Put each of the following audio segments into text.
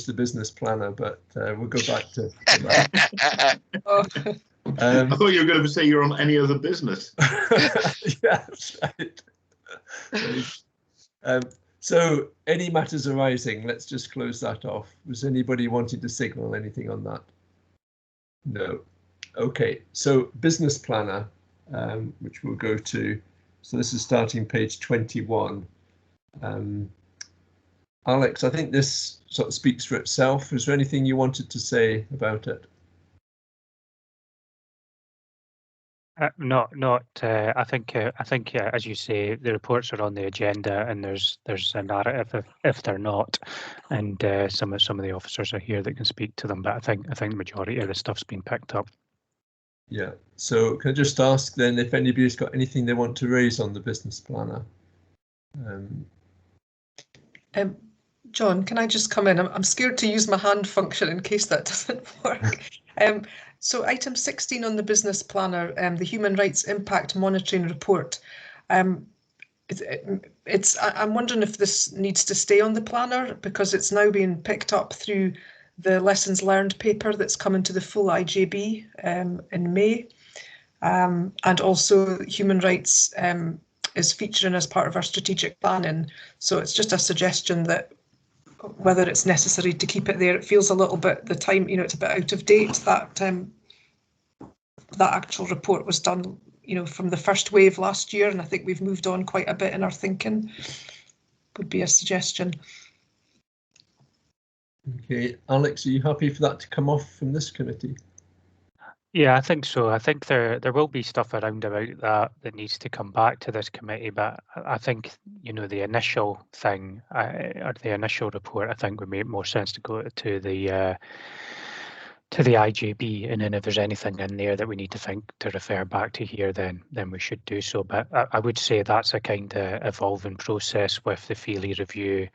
the business planner, but we'll go back to that. I thought you were going to say you're on any other business. Yeah, that's right. So any matters arising, let's just close that off. Was anybody wanting to signal anything on that? No. Okay, so business planner, which we'll go to. So this is starting page 21. Alex, I think this sort of speaks for itself. Is there anything you wanted to say about it? Not. I think, as you say, the reports are on the agenda, and there's a narrative if they're not, and some of the officers are here that can speak to them. But I think the majority of the stuff's been picked up. Yeah. So can I just ask then if anybody's got anything they want to raise on the business planner? John, can I just come in? I'm scared to use my hand function in case that doesn't work. So item 16 on the business planner, the Human Rights Impact Monitoring Report. I'm wondering if this needs to stay on the planner because it's now being picked up through the lessons learned paper that's coming to the full IJB in May. And also human rights is featuring as part of our strategic planning. So it's just a suggestion that whether it's necessary to keep it there. It feels a little bit, the time, it's a bit out of date. That actual report was done, from the first wave last year, and I think we've moved on quite a bit in our thinking. Would be a suggestion. Okay, Alex, are you happy for that to come off from this committee? Yeah, I think so. I think there will be stuff around about that needs to come back to this committee, but I think the initial thing or the initial report, I think would make more sense to go to the IJB, and then if there's anything in there that we need to refer back to here, then we should do so. But I would say that's a kind of evolving process with the Feely review.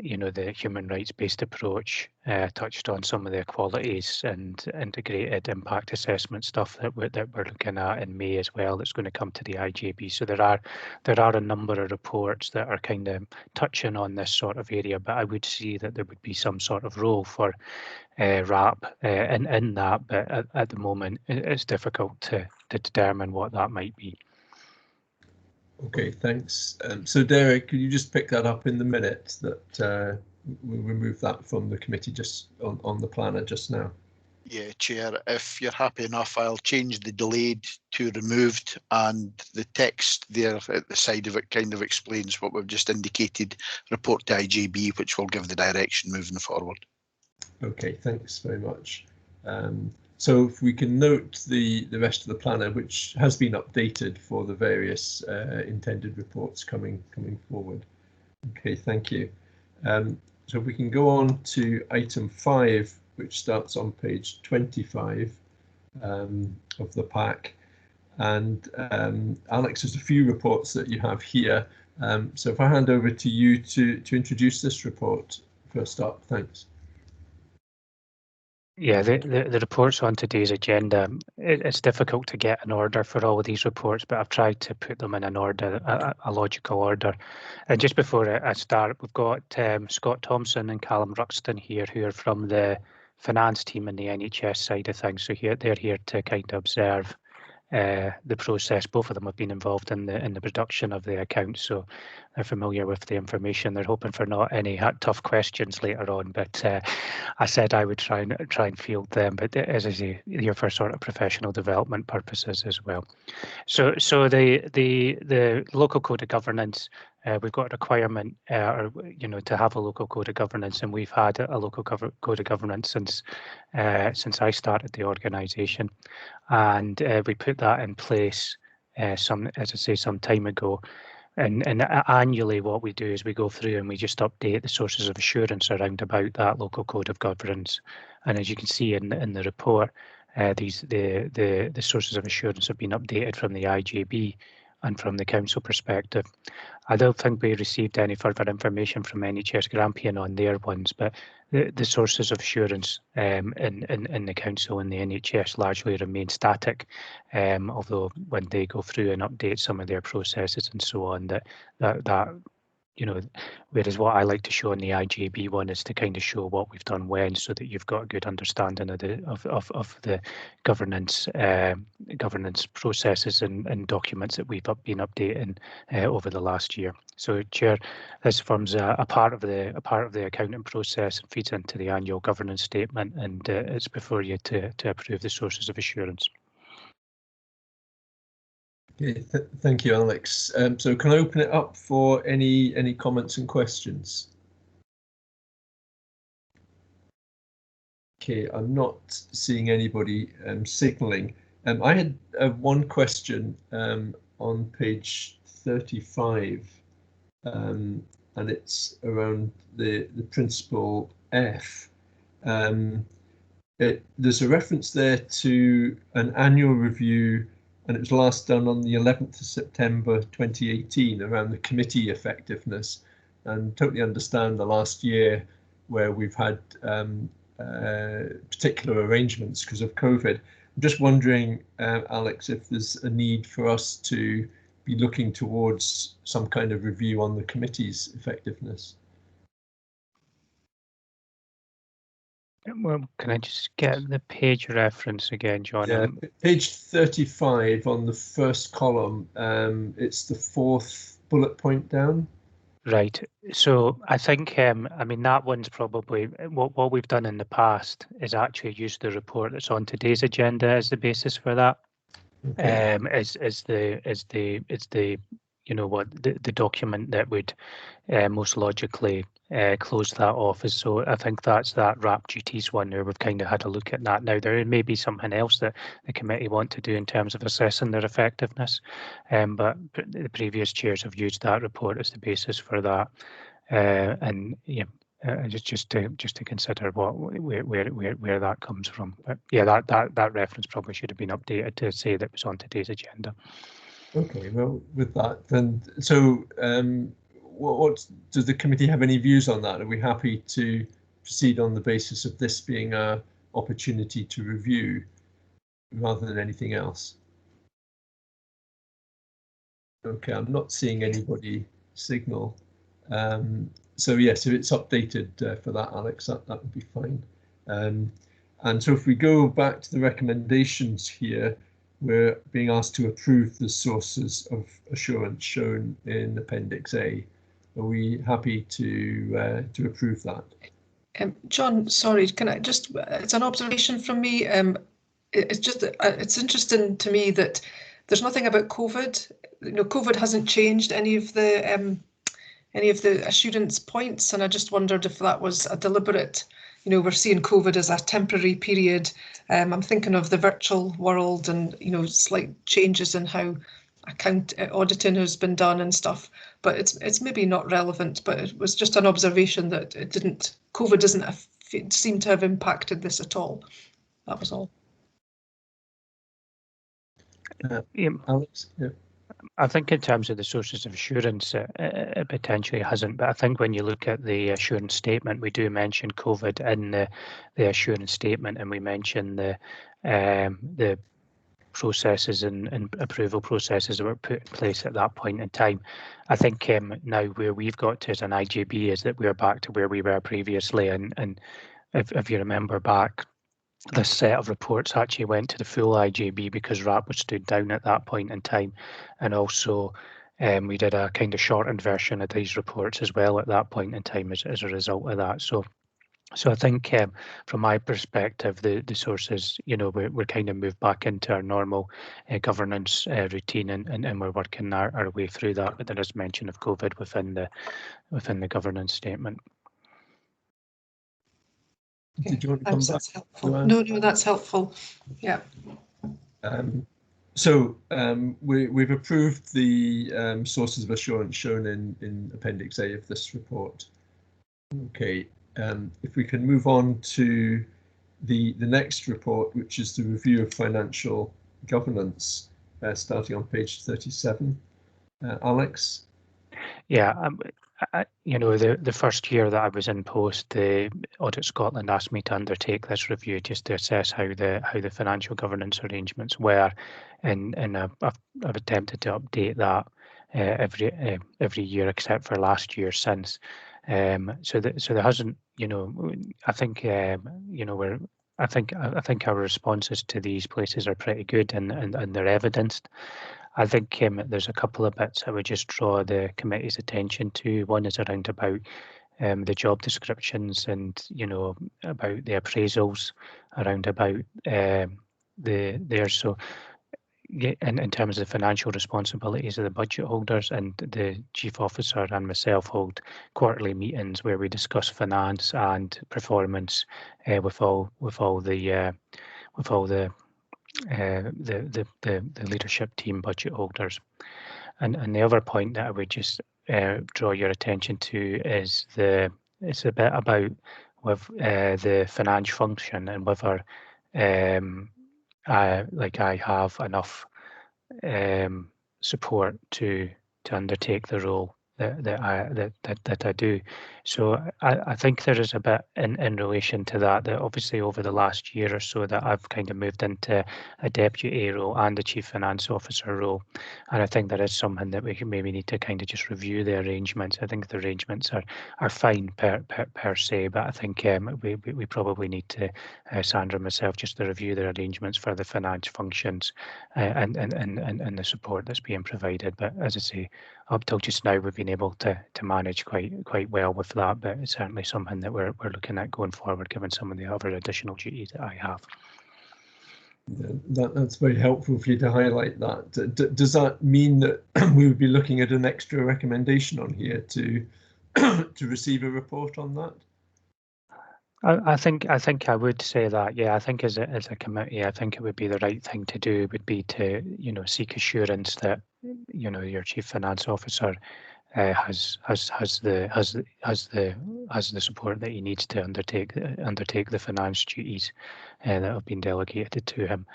The human rights-based approach touched on some of the equalities and integrated impact assessment stuff that we're looking at in May as well. That's going to come to the IJB. So there are a number of reports that are kind of touching on this sort of area. But I would see that there would be some sort of role for RAP in that. But at the moment, it's difficult to determine what that might be. Okay, thanks. So Derek, could you just pick that up in the minute that we'll remove that from the committee just on the planner just now? Yeah, Chair, if you're happy enough, I'll change the delayed to removed, and the text there at the side of it kind of explains what we've just indicated, report to IJB, which will give the direction moving forward. Okay, thanks very much. So if we can note the rest of the planner, which has been updated for the various intended reports coming forward. Okay, thank you. So if we can go on to item 5, which starts on page 25 of the pack. And Alex, there's a few reports that you have here. So if I hand over to you to introduce this report first up, thanks. Yeah, the reports on today's agenda, it's difficult to get an order for all of these reports, but I've tried to put them in an order, a logical order. And just before I start, we've got Scott Thompson and Callum Ruxton here, who are from the finance team and the NHS side of things. So they're here to kind of observe the process. Both of them have been involved in the production of the accounts, so they're familiar with the information. They're hoping for not any tough questions later on, but I said I would try and field them. But as I say, here for sort of professional development purposes as well. So the local code of governance. We've got a requirement, to have a local code of governance, and we've had a local code of governance since I started the organisation, and we put that in place some time ago. And annually, what we do is we go through and we just update the sources of assurance around about that local code of governance. And as you can see in the report, the sources of assurance have been updated from the IJB and from the council perspective. I don't think we received any further information from NHS Grampian on their ones, but the sources of assurance in the council and the NHS largely remain static, although when they go through and update some of their processes and so on, that whereas what I like to show in the IJB one is to kind of show what we've done when, so that you've got a good understanding of the governance processes and documents that we've been updating over the last year. So, Chair, this forms a part of the accounting process and feeds into the annual governance statement, and it's before you to approve the sources of assurance. Okay, thank you, Alex. So can I open it up for any comments and questions? Okay, I'm not seeing anybody signalling. I had one question on page 35, and it's around the principle F. There's a reference there to an annual review, and it was last done on the 11th of September 2018 around the committee effectiveness, and totally understand the last year where we've had particular arrangements because of COVID. I'm just wondering, Alex, if there's a need for us to be looking towards some kind of review on the committee's effectiveness. Well, can I just get the page reference again, John? Yeah, page 35 on the first column. It's the fourth bullet point down. Right. So I think, I mean, that one's probably what we've done in the past is actually use the report that's on today's agenda as the basis for that. Okay. Is the the document that would most logically close that off. So I think that's that RAP duties one where we've kind of had a look at that. Now there may be something else that the committee want to do in terms of assessing their effectiveness, but the previous chairs have used that report as the basis for that, and yeah. Just to consider where that comes from. But yeah, that reference probably should have been updated to say that it was on today's agenda. Okay, well, with that, then, so what does the committee have any views on that? Are we happy to proceed on the basis of this being an opportunity to review rather than anything else? Okay, I'm not seeing anybody signal. So yes, if it's updated for that, Alex, that would be fine. And so if we go back to the recommendations here, we're being asked to approve the sources of assurance shown in Appendix A. Are we happy to approve that? John, sorry, can I just, it's an observation from me. It's just, it's interesting to me that there's nothing about COVID. COVID hasn't changed any of the assurance points, and I just wondered if that was a deliberate, we're seeing COVID as a temporary period. I'm thinking of the virtual world and, slight changes in how auditing has been done and stuff, but it's maybe not relevant, but it was just an observation that COVID doesn't seem to have impacted this at all. That was all. Alex, yeah. I think in terms of the sources of assurance, it potentially hasn't. But I think when you look at the assurance statement, we do mention COVID in the assurance statement, and we mention the processes and approval processes that were put in place at that point in time. I think now where we've got to as an IJB is that we're back to where we were previously, and if you remember back, this set of reports actually went to the full IJB because RAP was stood down at that point in time, and also we did a kind of shortened version of these reports as well at that point in time as a result of that. So I think from my perspective, the sources, we're kind of moved back into our normal governance routine, and we're working our way through that. But there is mention of COVID within the governance statement. Did you want to come back? That's helpful. No, that's helpful. Yeah. So we've approved the sources of assurance shown in Appendix A of this report. Okay. If we can move on to the next report, which is the review of financial governance, starting on page 37. Alex? Yeah. The first year that I was in post, the Audit Scotland asked me to undertake this review just to assess how the financial governance arrangements were, and I've attempted to update that every year except for last year since. So there hasn't, I think I think our responses to these places are pretty good and they're evidenced. I think there's a couple of bits I would just draw the committee's attention to. One is around about the job descriptions and about the appraisals, around about so in terms of the financial responsibilities of the budget holders, and the chief officer and myself hold quarterly meetings where we discuss finance and performance with all the leadership team budget holders. And the other point that I would just draw your attention to is it's a bit about with the finance function and whether I have enough support to undertake the role that I do. So I think there is a bit in relation to that obviously over the last year or so that I've kind of moved into a deputy role and a chief finance officer role, and I think there is something that we maybe need to kind of just review the arrangements. I think the arrangements are fine per se, but I think we probably need to, Sandra and myself, just to review the arrangements for the finance functions and the support that's being provided. But as I say, up till just now, we've been able to manage quite well with that, but it's certainly something that we're looking at going forward, given some of the other additional duties that I have. Yeah, that's very helpful for you to highlight that. Does that mean that we would be looking at an extra recommendation on here to receive a report on that? I think I would say that, yeah. I think as a committee, I think it would be the right thing to do would be to seek assurance that your chief finance officer has the support that he needs to undertake the finance duties that have been delegated to him.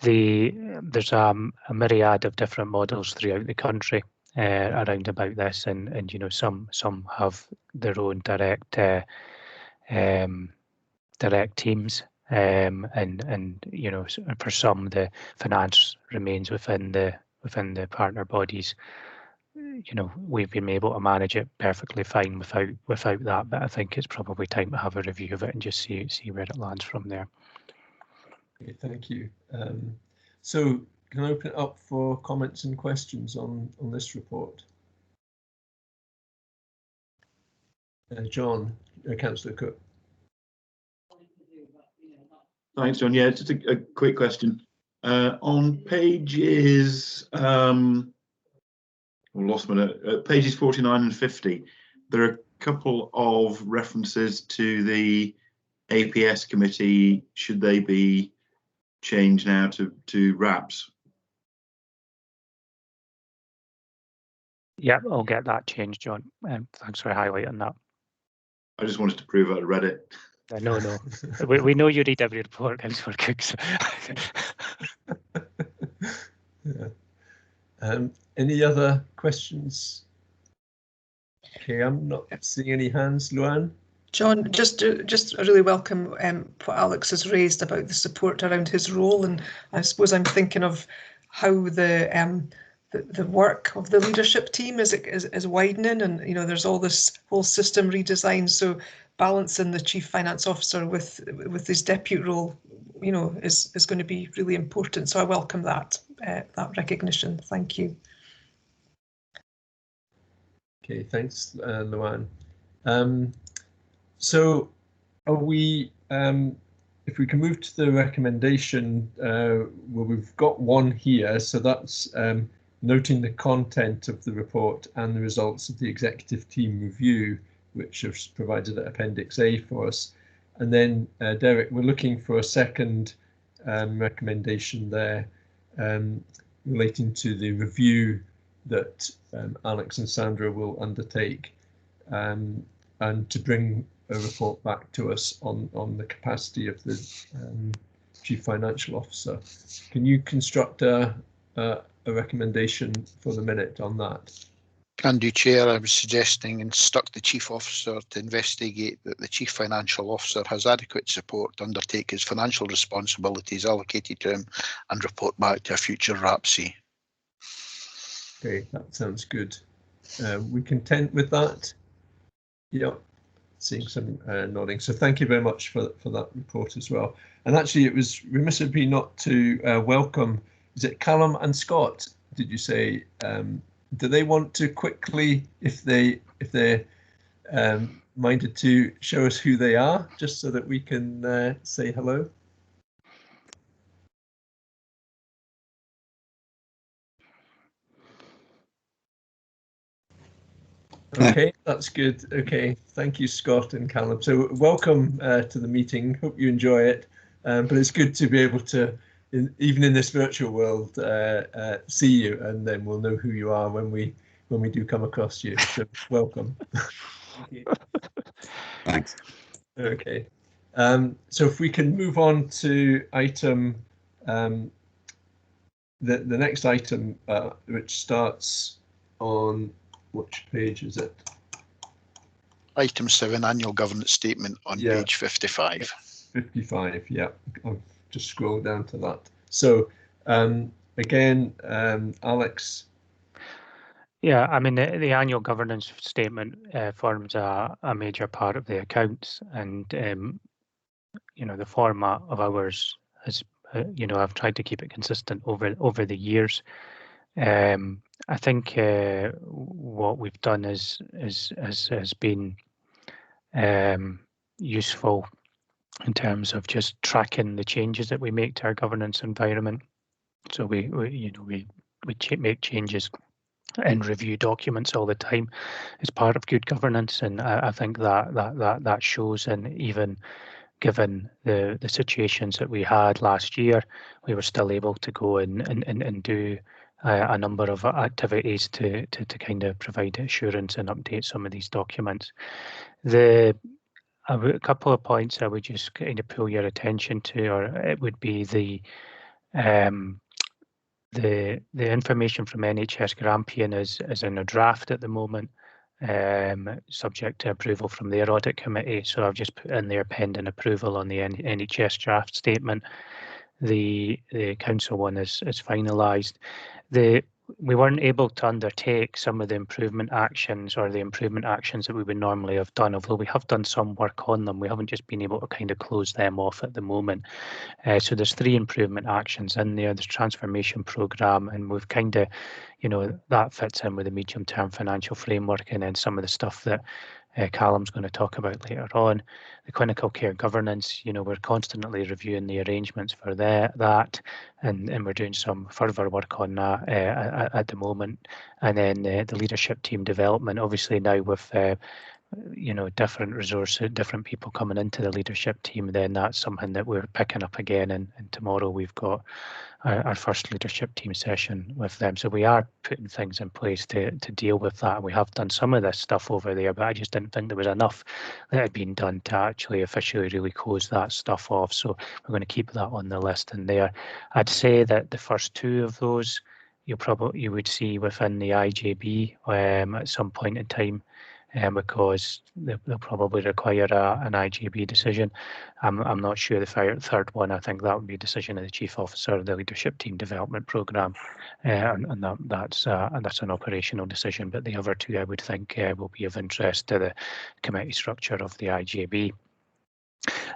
There's a myriad of different models throughout the country around about this, and some have their own direct teams, and for some the finance remains within the partner bodies. We've been able to manage it perfectly fine without that, but I think it's probably time to have a review of it and just see where it lands from there. Okay, thank you. So can I open it up for comments and questions on this report? John, Councillor Cook. Thanks, John. Yeah, just a quick question. On pages, pages 49 and 50, there are a couple of references to the APS committee. Should they be changed now to RAPS? Yeah, I'll get that changed, John. Thanks for highlighting that. I just wanted to prove I'd read it. No. we know you read every report, Councillor Cook. So. Yeah. Any other questions? Okay, I'm not seeing any hands. Luann? John, just really welcome what Alex has raised about the support around his role, and I suppose I'm thinking of how the work of the leadership team is widening, and there's all this whole system redesign. So balancing the chief finance officer with his deputy role, is going to be really important. So I welcome that recognition. Thank you. Okay, thanks, Luann. So are we, if we can move to the recommendation, well, we've got one here, so that's noting the content of the report and the results of the executive team review, which has provided at Appendix A for us. And then, Derek, we're looking for a second recommendation there relating to the review that Alex and Sandra will undertake, and to bring a report back to us on the capacity of the Chief Financial Officer. Can you construct a recommendation for the minute on that? Can do, Chair. I was suggesting instruct the Chief Officer to investigate that the Chief Financial Officer has adequate support to undertake his financial responsibilities allocated to him and report back to a future RAPC. Okay, that sounds good. We content with that? Yep, seeing some nodding. So thank you very much for that report as well. And actually, it was remiss of me not to welcome, is it Callum and Scott? Did you say? Do they want to quickly, if they're minded to show us who they are, just so that we can say hello? Okay, that's good. Okay, thank you, Scott and Callum. So welcome to the meeting. Hope you enjoy it. But it's good to be able to, even in this virtual world, see you, and then we'll know who you are when we do come across you. So welcome. Thank you. Thanks. Okay. So if we can move on to item, the next item, which starts on, which page is it? Item 7, annual governance statement on page 55. 55, yeah. I'll just scroll down to that. So again, Alex. Yeah, I mean, the annual governance statement forms a major part of the accounts, and you know, the format of ours has, you know, I've tried to keep it consistent over the years. I think what we've done has been useful in terms of just tracking the changes that we make to our governance environment. So we make changes and review documents all the time as part of good governance, and I think that shows. And even given the situations that we had last year, we were still able to go and do a number of activities to kind of provide assurance and update some of these documents. A couple of points I would just kind of pull your attention to, or it would be the information from NHS Grampian is in a draft at the moment, subject to approval from their audit committee. So I've just put in there pending approval on the NHS draft statement. The council one is finalised. We weren't able to undertake some of the improvement actions that we would normally have done, although we have done some work on them. We haven't just been able to kind of close them off at the moment. So there's 3 improvement actions in there. There's transformation programme, and we've kind of, you know, that fits in with the medium-term financial framework, and then some of the stuff that Callum's going to talk about later on. The clinical care governance, you know, we're constantly reviewing the arrangements for that, and we're doing some further work on that at the moment. And then the leadership team development, obviously now with you know, different resources, different people coming into the leadership team, then that's something that we're picking up again. And tomorrow we've got our first leadership team session with them. So we are putting things in place to deal with that. We have done some of this stuff over there, but I just didn't think there was enough that had been done to actually officially really close that stuff off. So we're going to keep that on the list in there. I'd say that the first 2 of those you would see within the IJB at some point in time, because they'll probably require an IJB decision. I'm not sure the 3rd one. I think that would be a decision of the Chief Officer of the Leadership Team Development Programme, and that's an operational decision. But the other 2, I would think, will be of interest to the committee structure of the IJB.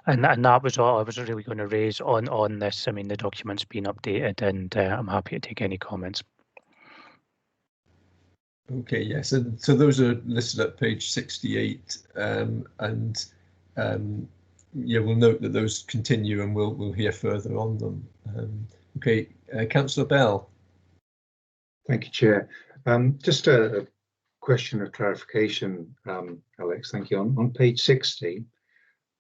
And that was all I was really going to raise on this. I mean, the document's been updated, and I'm happy to take any comments. Okay, yes, and so those are listed at page 68, and yeah, we'll note that those continue, and we'll hear further on them. Okay, Councillor Bell. Thank you, Chair. Just a question of clarification, Alex. Thank you. On page 60,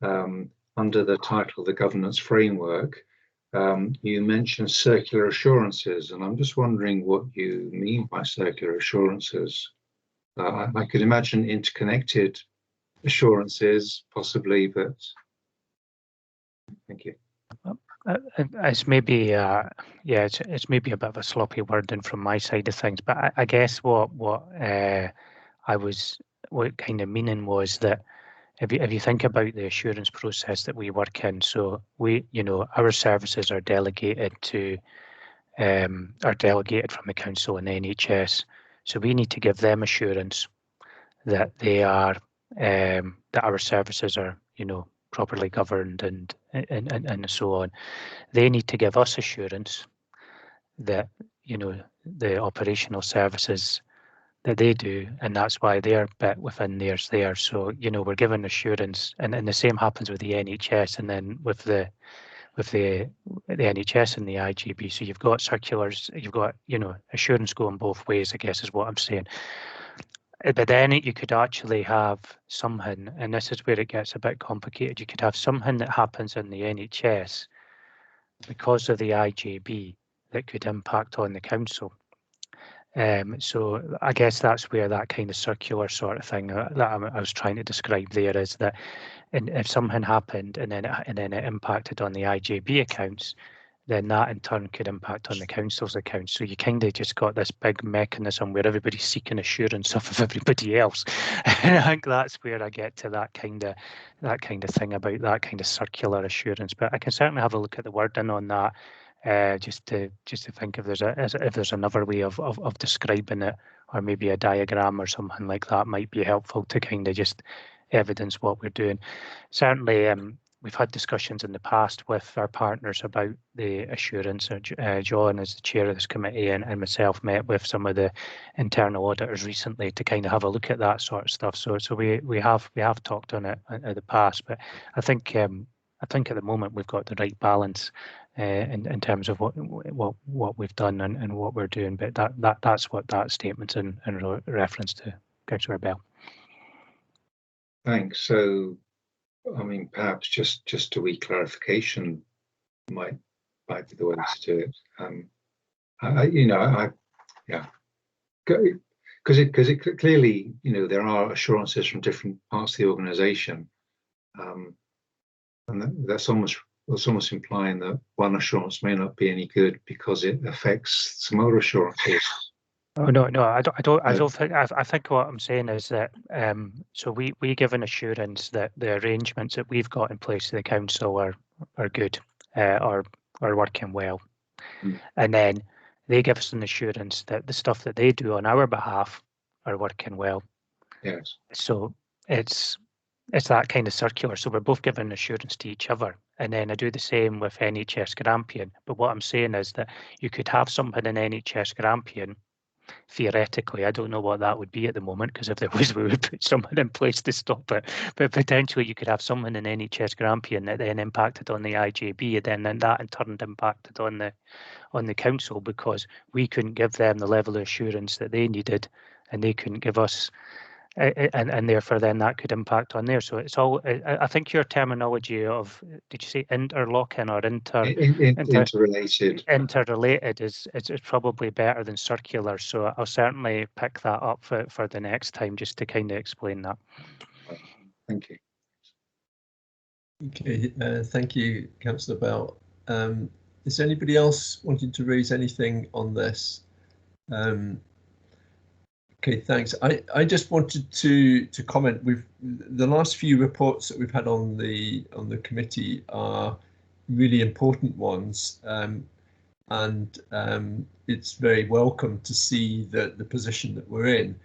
under the title "The Governance Framework," you mentioned circular assurances, and I'm just wondering what you mean by circular assurances. I could imagine interconnected assurances, possibly, but thank you. It's maybe it's maybe a bit of a sloppy wording from my side of things, but I guess what kind of meaning was that if you think about the assurance process that we work in, so we, you know, our services are delegated to are delegated from the council and the NHS. So we need to give them assurance that they are that our services are, you know, properly governed and so on. They need to give us assurance that, you know, the operational services that they do, and that's why their bit within theirs there. So, you know, we're given assurance, and the same happens with the NHS, and then with the NHS and the IGB. So you've got circulars, you've got, you know, assurance going both ways, I guess is what I'm saying. But then you could actually have something, and this is where it gets a bit complicated, you could have something that happens in the NHS because of the IGB that could impact on the council. So I guess that's where that kind of circular sort of thing that I was trying to describe there is that, and if something happened and then it impacted on the IGB accounts, then that in turn could impact on the council's accounts. So you kind of just got this big mechanism where everybody's seeking assurance of everybody else. And I think that's where I get to that kind of thing about that kind of circular assurance. But I can certainly have a look at the wording on that, just to think if there's another way of describing it, or maybe a diagram or something like that might be helpful to kind of just evidence what we're doing. Certainly, we've had discussions in the past with our partners about the assurance. John, as the chair of this committee, and myself met with some of the internal auditors recently to kind of have a look at that sort of stuff. So we have talked on it in the past, but I think at the moment we've got the right balance in terms of what we've done and what we're doing. But that's what that statement's in reference to, Councillor Bell. Thanks. So, I mean, perhaps just a wee clarification might be the way to do it. Because it clearly, you know, there are assurances from different parts of the organisation, and that's almost implying that one assurance may not be any good because it affects some other assurances. Oh no, I don't think. I think what I'm saying is that so we give an assurance that the arrangements that we've got in place to the council are good, are working well, and then they give us an assurance that the stuff that they do on our behalf are working well. Yes. So it's that kind of circular. So we're both giving assurance to each other, and then I do the same with NHS Grampian. But what I'm saying is that you could have something in NHS Grampian. Theoretically, I don't know what that would be at the moment, because if there was, we would put someone in place to stop it. But potentially you could have someone in NHS Grampian that then impacted on the IJB, and then that in turn impacted on the council, because we couldn't give them the level of assurance that they needed, and they couldn't give us, and therefore then that could impact on there. So it's all, I think your terminology of, did you say interlocking or interrelated? Interrelated is probably better than circular. So I'll certainly pick that up for the next time, just to kind of explain that. Thank you. Okay, thank you, Councillor Bell. Is anybody else wanting to raise anything on this? Okay, thanks. I just wanted to comment. The last few reports that we've had on the committee are really important ones, and it's very welcome to see the position that we're in.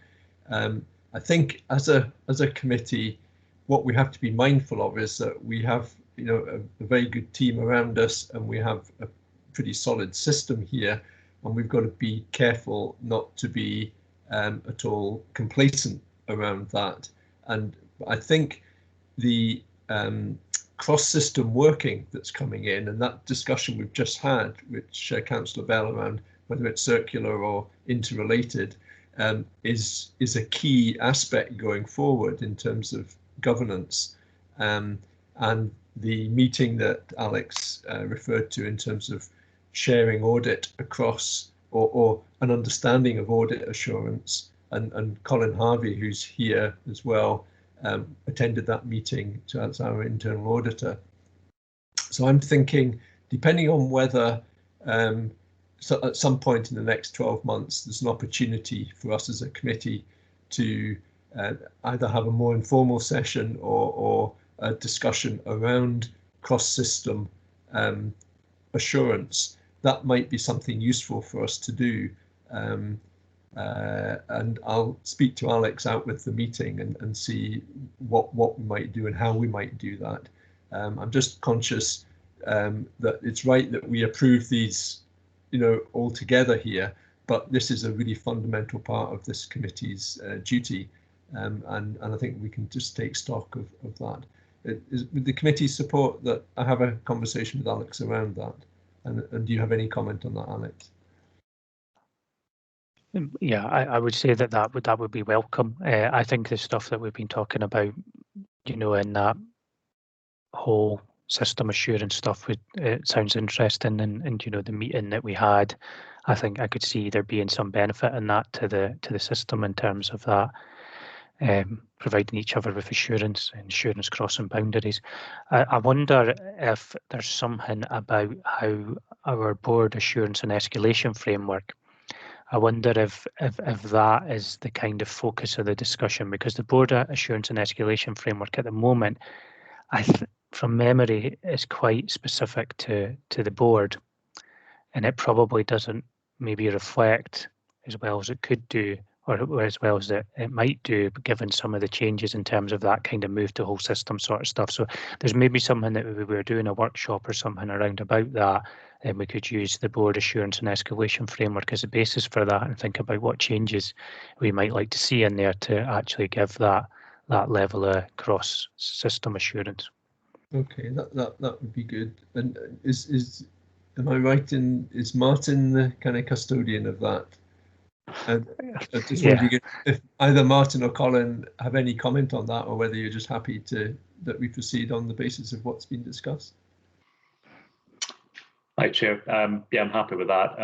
I think as a committee, what we have to be mindful of is that we have, you know, a very good team around us, and we have a pretty solid system here, and we've got to be careful not to be at all complacent around that. And I think the cross-system working that's coming in, and that discussion we've just had, which Councillor Bell, around whether it's circular or interrelated, is a key aspect going forward in terms of governance. And the meeting that Alex referred to in terms of sharing audit across, or an understanding of audit assurance, and Colin Harvey, who's here as well, attended that meeting as our internal auditor. So I'm thinking, depending on whether so at some point in the next 12 months there's an opportunity for us as a committee to either have a more informal session or a discussion around cross-system assurance, that might be something useful for us to do. And I'll speak to Alex out with the meeting and see what we might do and how we might do that. I'm just conscious that it's right that we approve these, all together here, but this is a really fundamental part of this committee's duty, and I think we can just take stock of that. With the committee's support that I have a conversation with Alex around that, and do you have any comment on that, Alex? Yeah, I would say that would be welcome. I think the stuff that we've been talking about, in that whole system assurance stuff, it sounds interesting, and the meeting that we had, I think I could see there being some benefit in that to the system in terms of that, providing each other with assurance crossing boundaries. I wonder if there's something about how our board assurance and escalation framework, I wonder if that is the kind of focus of the discussion, because the board assurance and escalation framework at the moment, from memory, is quite specific to the board, and it probably doesn't maybe reflect as well as it could do, or as well as it might do, given some of the changes in terms of that kind of move to whole system sort of stuff. So there's maybe something that we were doing a workshop or something around about that, and we could use the board assurance and escalation framework as a basis for that and think about what changes we might like to see in there to actually give that level of cross system assurance. Okay, that would be good. And am I right in, is Martin the kind of custodian of that? And I just wondering if either Martin or Colin have any comment on that, or whether you're just happy that we proceed on the basis of what's been discussed. Hi, Chair. Yeah, I'm happy with that.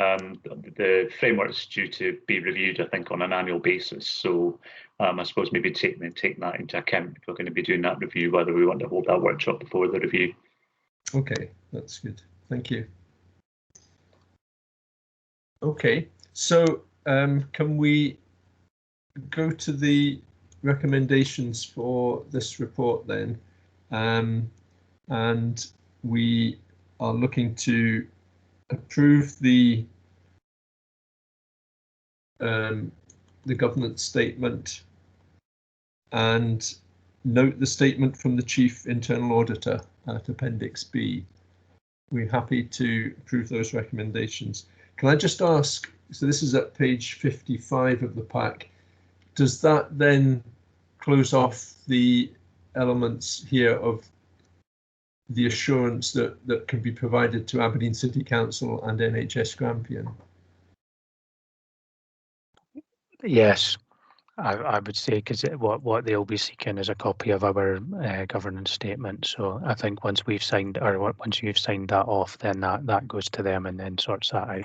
The framework is due to be reviewed, I think, on an annual basis. So I suppose maybe take that into account if we're going to be doing that review, whether we want to hold that workshop before the review. Okay, that's good. Thank you. Okay, so can we go to the recommendations for this report then? And we are looking to approve the governance statement and note the statement from the Chief Internal Auditor at Appendix B. We're happy to approve those recommendations. Can I just ask, so this is at page 55 of the pack, does that then close off the elements here of the assurance that can be provided to Aberdeen City Council and NHS Grampian? Yes, I would say, because what they'll be seeking is a copy of our governance statement. So I think once you've signed that off, then that goes to them and then sorts that out.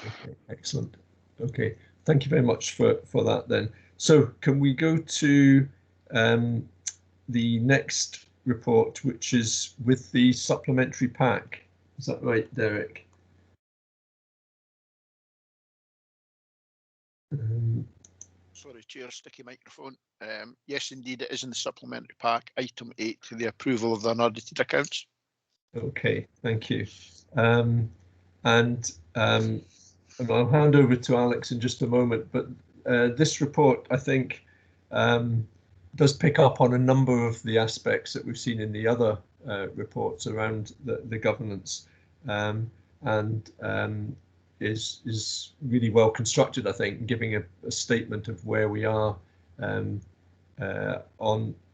Okay, excellent. Okay, thank you very much for that then. So can we go to the next report, which is with the supplementary pack? Is that right, Derek? Sorry, Chair, sticky microphone. Yes, indeed, it is in the supplementary pack, item 8, to the approval of the unaudited accounts. Okay, thank you. And I'll hand over to Alex in just a moment, but this report, I think, does pick up on a number of the aspects that we've seen in the other reports around the governance, and is really well constructed, I think, giving a statement of where we are on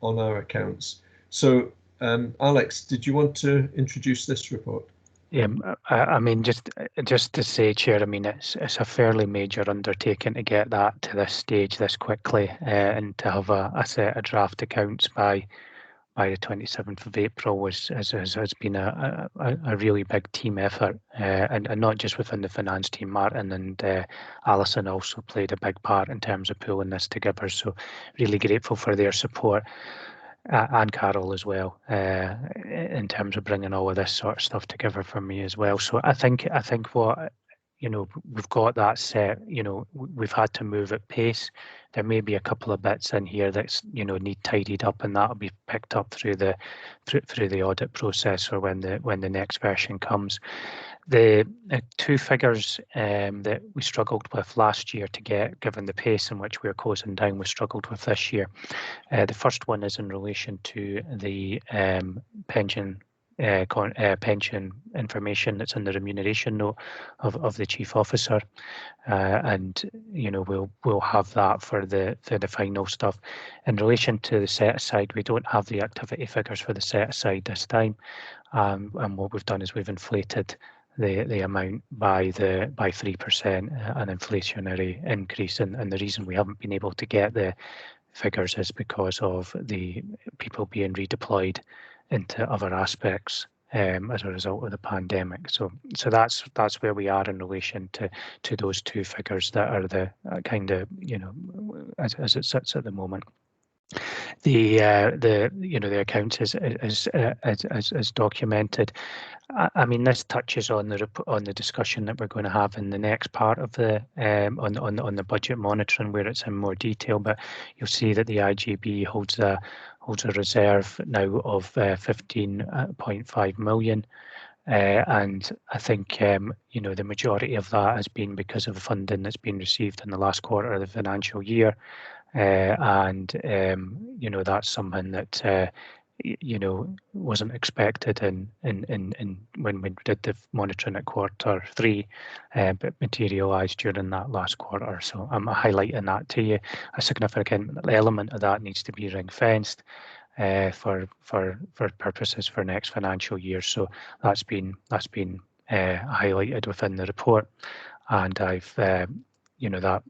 our accounts. So, Alex, did you want to introduce this report? Yeah, I mean, just to say, Chair, I mean, it's a fairly major undertaking to get that to this stage this quickly, and to have a set of draft accounts by the 27th of April has been a really big team effort, and not just within the finance team. Martin and Alison also played a big part in terms of pulling this together. So really grateful for their support. And Carol as well, in terms of bringing all of this sort of stuff together for me as well. So I think what you know, we've got that set, you know, we've had to move at pace. There may be a couple of bits in here that's, you know, need tidied up, and that'll be picked up through the through the audit process or when the next version comes. The two figures that we struggled with last year to get, given the pace in which we're closing down, we struggled with this year. The first one is in relation to the pension information that's in the remuneration note of the chief officer, and you know, we'll have that for the final stuff. In relation to the set aside, we don't have the activity figures for the set aside this time, and what we've done is we've inflated the amount by 3%, an inflationary increase, and the reason we haven't been able to get the figures is because of the people being redeployed into other aspects as a result of the pandemic. So that's where we are in relation to those two figures that are the kind of, you know, as it sits at the moment. The you know, the accounts is documented. I mean, this touches on the discussion that we're going to have in the next part of the on the budget monitoring, where it's in more detail. But you'll see that the IGB holds a reserve now of 15.5 million. And I think you know, the majority of that has been because of funding that's been received in the last quarter of the financial year. And you know, that's something that you know, wasn't expected in when we did the monitoring at Q3, but materialised during that last quarter. So I'm highlighting that to you. A significant element of that needs to be ring fenced for purposes for next financial year. So that's been highlighted within the report, and I've you know, that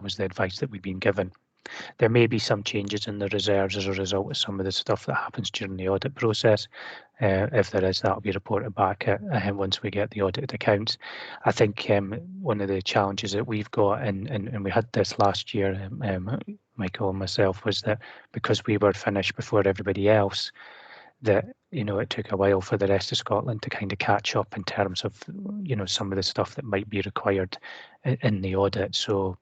was the advice that we've been given. There may be some changes in the reserves as a result of some of the stuff that happens during the audit process. If there is, that'll be reported back once we get the audited accounts. I think one of the challenges that we've got, and we had this last year, Michael and myself, was that because we were finished before everybody else, that, you know, it took a while for the rest of Scotland to kind of catch up in terms of, you know, some of the stuff that might be required in the audit. So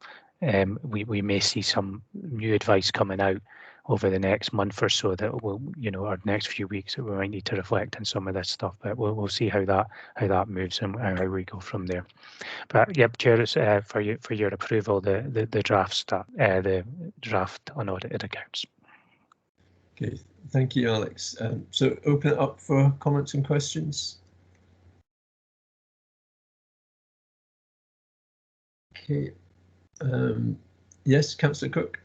we may see some new advice coming out over the next month or so that will, you know, our next few weeks, that we might need to reflect on some of this stuff. But we'll see how that moves and how we go from there. But yep, Chair, for your approval, the draft unaudited accounts. Okay, thank you, Alex. So open it up for comments and questions. Okay. Yes, Councillor Cook.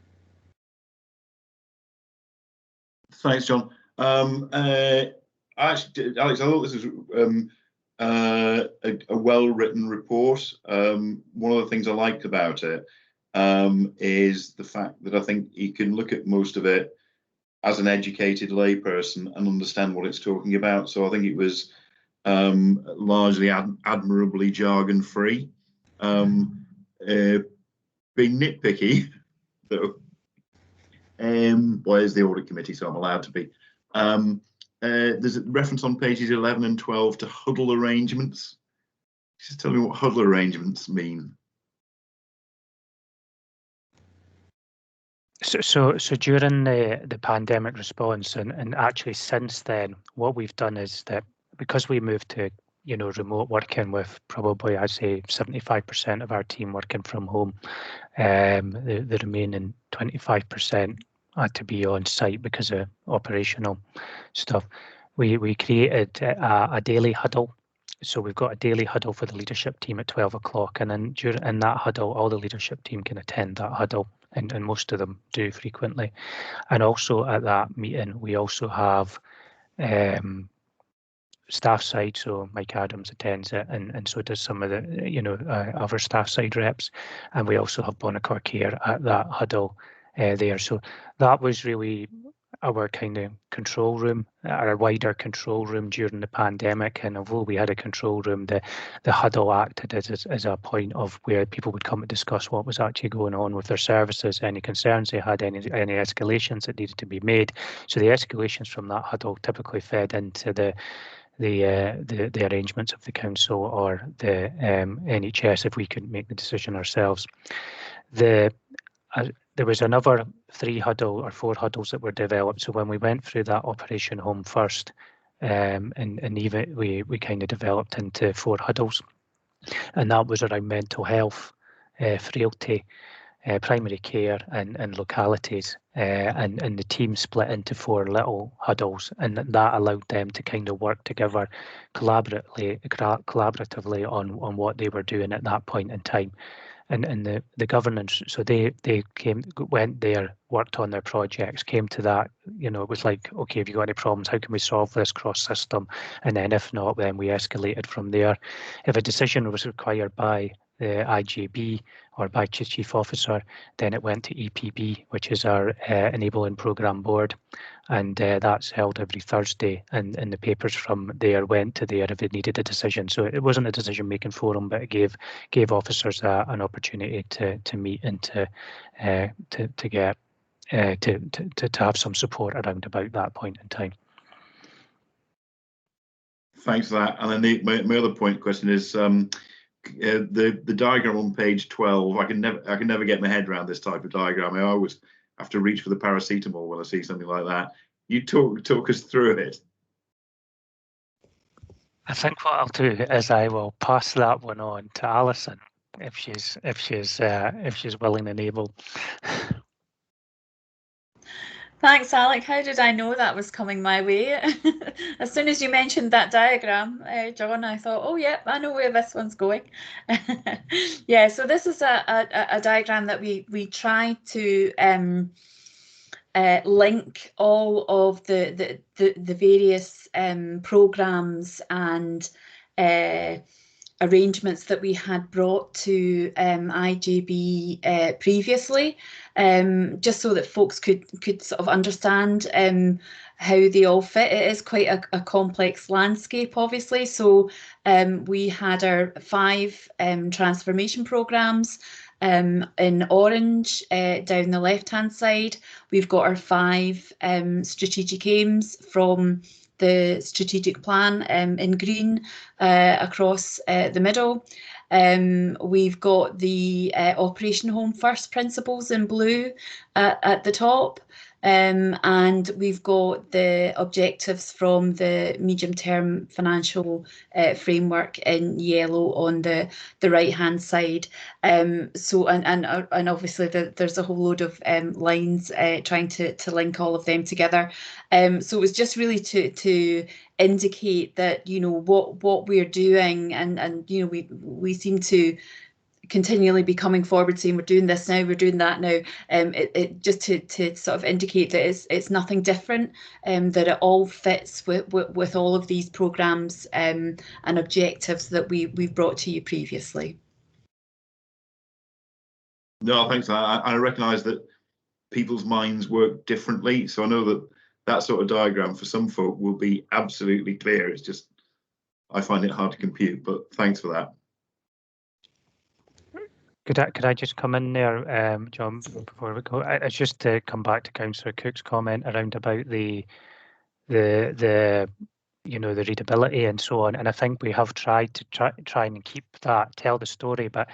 Thanks, John. Actually, Alex, I thought this was a well-written report. One of the things I liked about it is the fact that I think you can look at most of it as an educated layperson and understand what it's talking about. So I think it was largely admirably jargon-free. Being nitpicky, though, well, there's the audit committee, so I'm allowed to be. There's a reference on pages 11 and 12 to huddle arrangements. Just tell me what huddle arrangements mean. So during the pandemic response, and actually since then, what we've done is that because we moved to, you know, remote working with probably, I'd say 75% of our team working from home, the remaining 25% had to be on site because of operational stuff. We created a daily huddle. So we've got a daily huddle for the leadership team at 12 o'clock, and then in that huddle, all the leadership team can attend that huddle, and most of them do frequently. And also at that meeting, we also have staff side, so Mike Adams attends it, and so does some of the, you know, other staff side reps, and we also have Bonacor Care at that huddle there. So that was really our kind of control room, our wider control room during the pandemic. And although we had a control room, the huddle acted as a point of where people would come and discuss what was actually going on with their services, any concerns they had, any escalations that needed to be made. So the escalations from that huddle typically fed into the arrangements of the council or the NHS if we couldn't make the decision ourselves. There was another 3 Huddle or 4 Huddles that were developed. So when we went through that Operation Home First, and even we kind of developed into 4 Huddles, and that was around mental health, frailty, primary care and localities, and the team split into 4 little huddles, and that allowed them to kind of work together collaboratively on what they were doing at that point in time. And the governance, so they went there, worked on their projects, came to that, you know, it was like, okay, have you got any problems? How can we solve this cross system? And then if not, then we escalated from there. If a decision was required by the IJB or by Chief Officer, then it went to EPB, which is our Enabling Programme Board, and that's held every Thursday, and the papers from there went to there if it needed a decision. So it wasn't a decision-making forum, but it gave officers an opportunity to meet and to have some support around about that point in time. Thanks for that. And then my other question is, the diagram on page 12. I can never get my head around this type of diagram. I always have to reach for the paracetamol when I see something like that. You talk us through it. I think what I'll do is I will pass that one on to Alison if she's willing and able. Thanks, Alec. How did I know that was coming my way? As soon as you mentioned that diagram, John, I thought, oh, yeah, I know where this one's going. Yeah, so this is a diagram that we try to link all of the various programs and arrangements that we had brought to IJB previously, just so that folks could sort of understand how they all fit. It is quite a complex landscape, obviously. So we had our 5 transformation programs in orange down the left-hand side. We've got our 5 strategic aims from the strategic plan in green across the middle. We've got the Operation Home First principles in blue at the top. And we've got the objectives from the medium-term financial framework in yellow on the right-hand side. So and obviously there's a whole load of lines trying to link all of them together. So it was just really to indicate that, you know, what we're doing, and you know, we seem to continually be coming forward saying we're doing this now, we're doing that now. It just to sort of indicate that it's nothing different, that it all fits with all of these programs and objectives that we've brought to you previously. No, thanks. I recognise that people's minds work differently, so I know that sort of diagram for some folk will be absolutely clear. It's just I find it hard to compute, but thanks for that. Could I just come in there, John, before we go? It's just to come back to Councillor Cook's comment around about the you know, the readability and so on. And I think we have tried to try and keep that, tell the story, but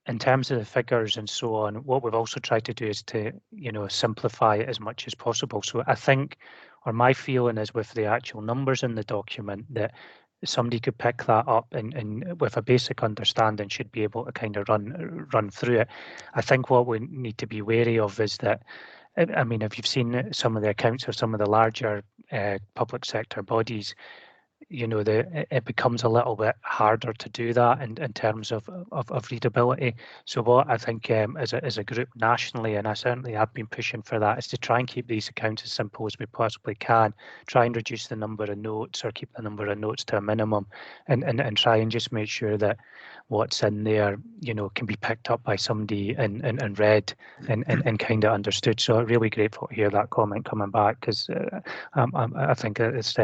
in terms of the figures and so on, what we've also tried to do is to, you know, simplify it as much as possible. So I think, or my feeling is with the actual numbers in the document, that somebody could pick that up and with a basic understanding should be able to kind of run through it. I think what we need to be wary of is that, I mean, if you've seen some of the accounts of some of the larger public sector bodies, you know, it becomes a little bit harder to do that in terms of readability. So what I think as a group nationally, and I certainly have been pushing for that, is to try and keep these accounts as simple as we possibly can, try and reduce the number of notes or keep the number of notes to a minimum, and try and just make sure that what's in there, you know, can be picked up by somebody and read and kind of understood. So I'm really grateful to hear that comment coming back, because I think it's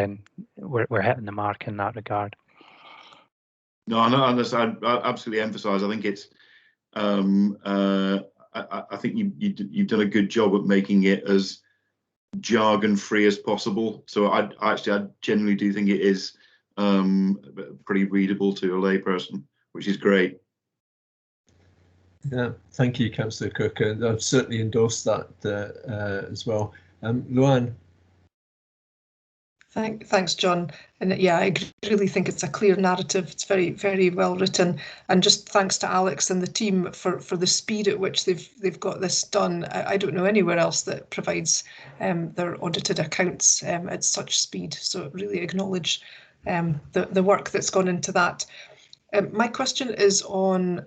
we're hitting the mark in that regard. No, I understand. I absolutely emphasise. I think it's. I think you've done a good job at making it as jargon free as possible. So I genuinely do think it is pretty readable to a layperson, which is great. Yeah, thank you, Councillor Cook. I've certainly endorsed that as well. Luann. Thanks, John. And yeah, I really think it's a clear narrative. It's very, very well written. And just thanks to Alex and the team for the speed at which they've got this done. I don't know anywhere else that provides their audited accounts at such speed. So really acknowledge the work that's gone into that. My question is on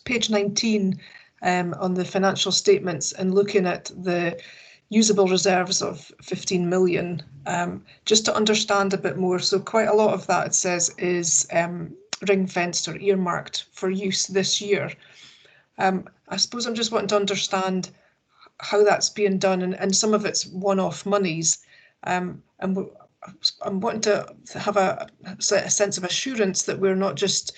page 19 on the financial statements and looking at the usable reserves of 15 million, just to understand a bit more. So quite a lot of that, it says, is ring-fenced or earmarked for use this year. I suppose I'm just wanting to understand how that's being done, and some of it's one-off monies. And I'm wanting to have a sense of assurance that we're not just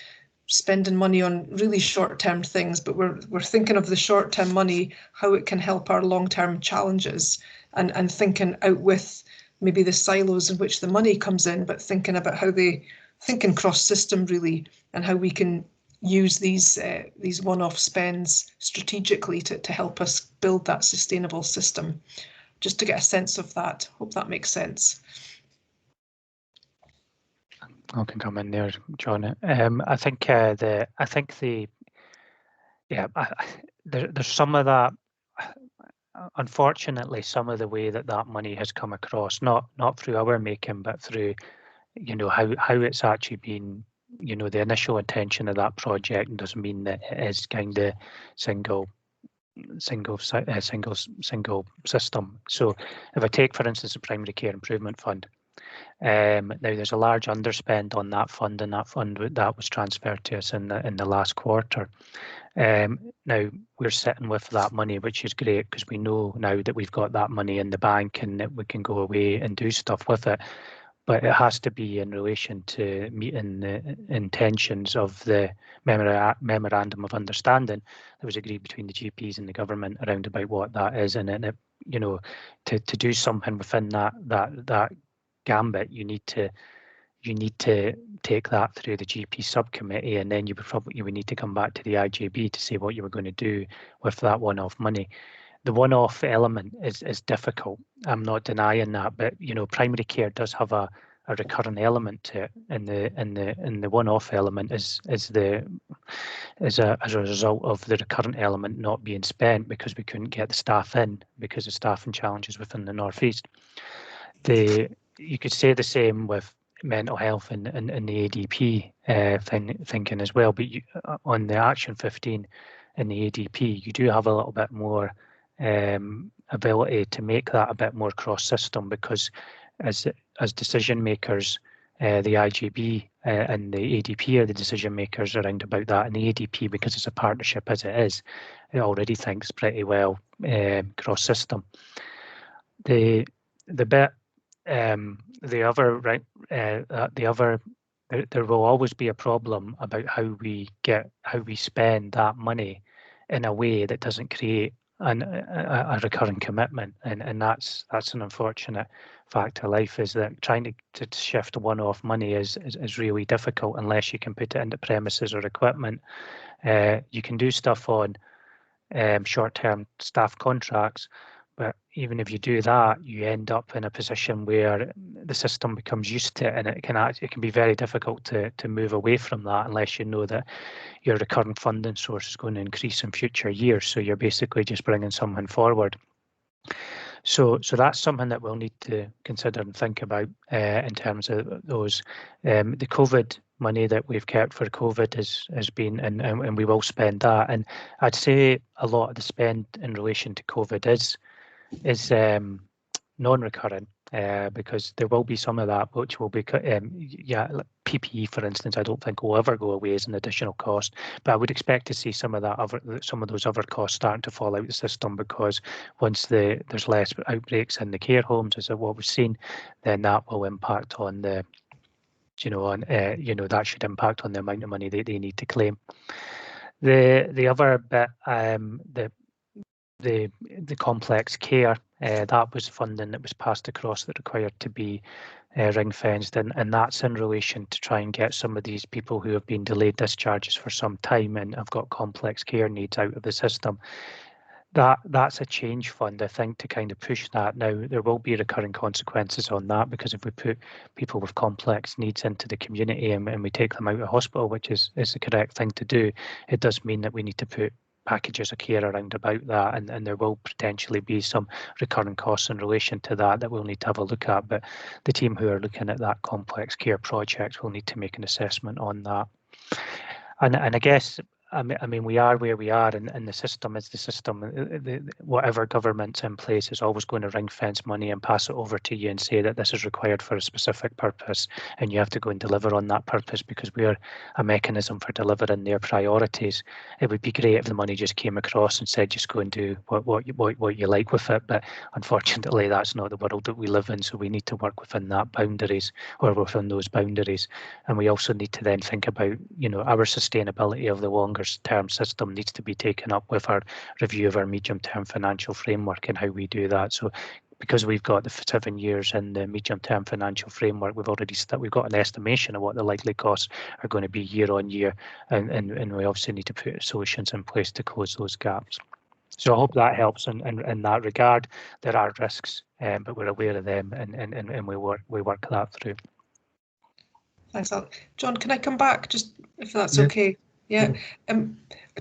spending money on really short-term things, but we're thinking of the short-term money, how it can help our long-term challenges, and thinking out with maybe the silos in which the money comes in, but thinking about how they think in cross-system really, and how we can use these one-off spends strategically to help us build that sustainable system. Just to get a sense of that. Hope that makes sense. I can come in there, John. I think there's some of that. Unfortunately, some of the way that money has come across, not through our making, but through, how it's actually been, the initial intention of that project doesn't mean that it is kind of single system. So if I take, for instance, the Primary Care Improvement Fund, now there's a large underspend on that fund, and that was transferred to us in the last quarter. Now we're sitting with that money, which is great because we know now that we've got that money in the bank and that we can go away and do stuff with it. But it has to be in relation to meeting the intentions of the memorandum of understanding that was agreed between the GPs and the government around about what that is, and then to do something within that gambit, you need to take that through the GP subcommittee, and then you would need to come back to the IJB to say what you were going to do with that one-off money. The one-off element is difficult. I'm not denying that, but primary care does have a recurrent element to it, and the one-off element is as a result of the recurrent element not being spent because we couldn't get the staff in because of staffing challenges within the North East. You could say the same with mental health and the ADP thinking as well, but on the Action 15 and the ADP, you do have a little bit more ability to make that a bit more cross-system, because as decision makers, the IGB and the ADP are the decision makers around about that, and the ADP, because it's a partnership as it is, it already thinks pretty well cross-system. There will always be a problem about how we spend that money in a way that doesn't create a recurring commitment, and that's an unfortunate fact of life, is that trying to shift one-off money is really difficult unless you can put it into premises or equipment. You can do stuff on short-term staff contracts, but even if you do that, you end up in a position where the system becomes used to it, and it can be very difficult to move away from that unless you know that your recurring funding source is going to increase in future years. So you're basically just bringing something forward. So that's something that we'll need to consider and think about in terms of those. The COVID money that we've kept for COVID has been, and we will spend that. And I'd say a lot of the spend in relation to COVID is non-recurring, because there will be some of that which will be, PPE, for instance, I don't think will ever go away as an additional cost, but I would expect to see some of those other costs starting to fall out the system, because once there's less outbreaks in the care homes, as what we've seen, then that will impact on that should impact on the amount of money they need to claim. The other bit, the complex care That was funding that was passed across that required to be ring fenced, and that's in relation to try and get some of these people who have been delayed discharges for some time and have got complex care needs out of the system. That's a change fund, I think, to kind of push that. Now, there will be recurring consequences on that, because if we put people with complex needs into the community and we take them out of hospital, which is the correct thing to do, it does mean that we need to put packages of care around about that, and there will potentially be some recurring costs in relation to that we'll need to have a look at. But the team who are looking at that complex care project will need to make an assessment on that. And I guess, I mean, we are where we are, and the system is the system. Whatever government's in place is always going to ring fence money and pass it over to you and say that this is required for a specific purpose, and you have to go and deliver on that purpose, because we are a mechanism for delivering their priorities. It would be great if the money just came across and said, just go and do what you like with it. But unfortunately, that's not the world that we live in. So we need to work within that boundaries, or within those boundaries. And we also need to then think about, you know, our sustainability of the longer term system needs to be taken up with our review of our medium term financial framework and how we do that. So because we've got the 7 years in the medium term financial framework, we've got an estimation of what the likely costs are going to be year on year, and we obviously need to put solutions in place to close those gaps. So I hope that helps in that regard. There are risks, but we're aware of them, and we work that through. Thanks, Alex. John, can I come back, just if that's okay? Yeah, I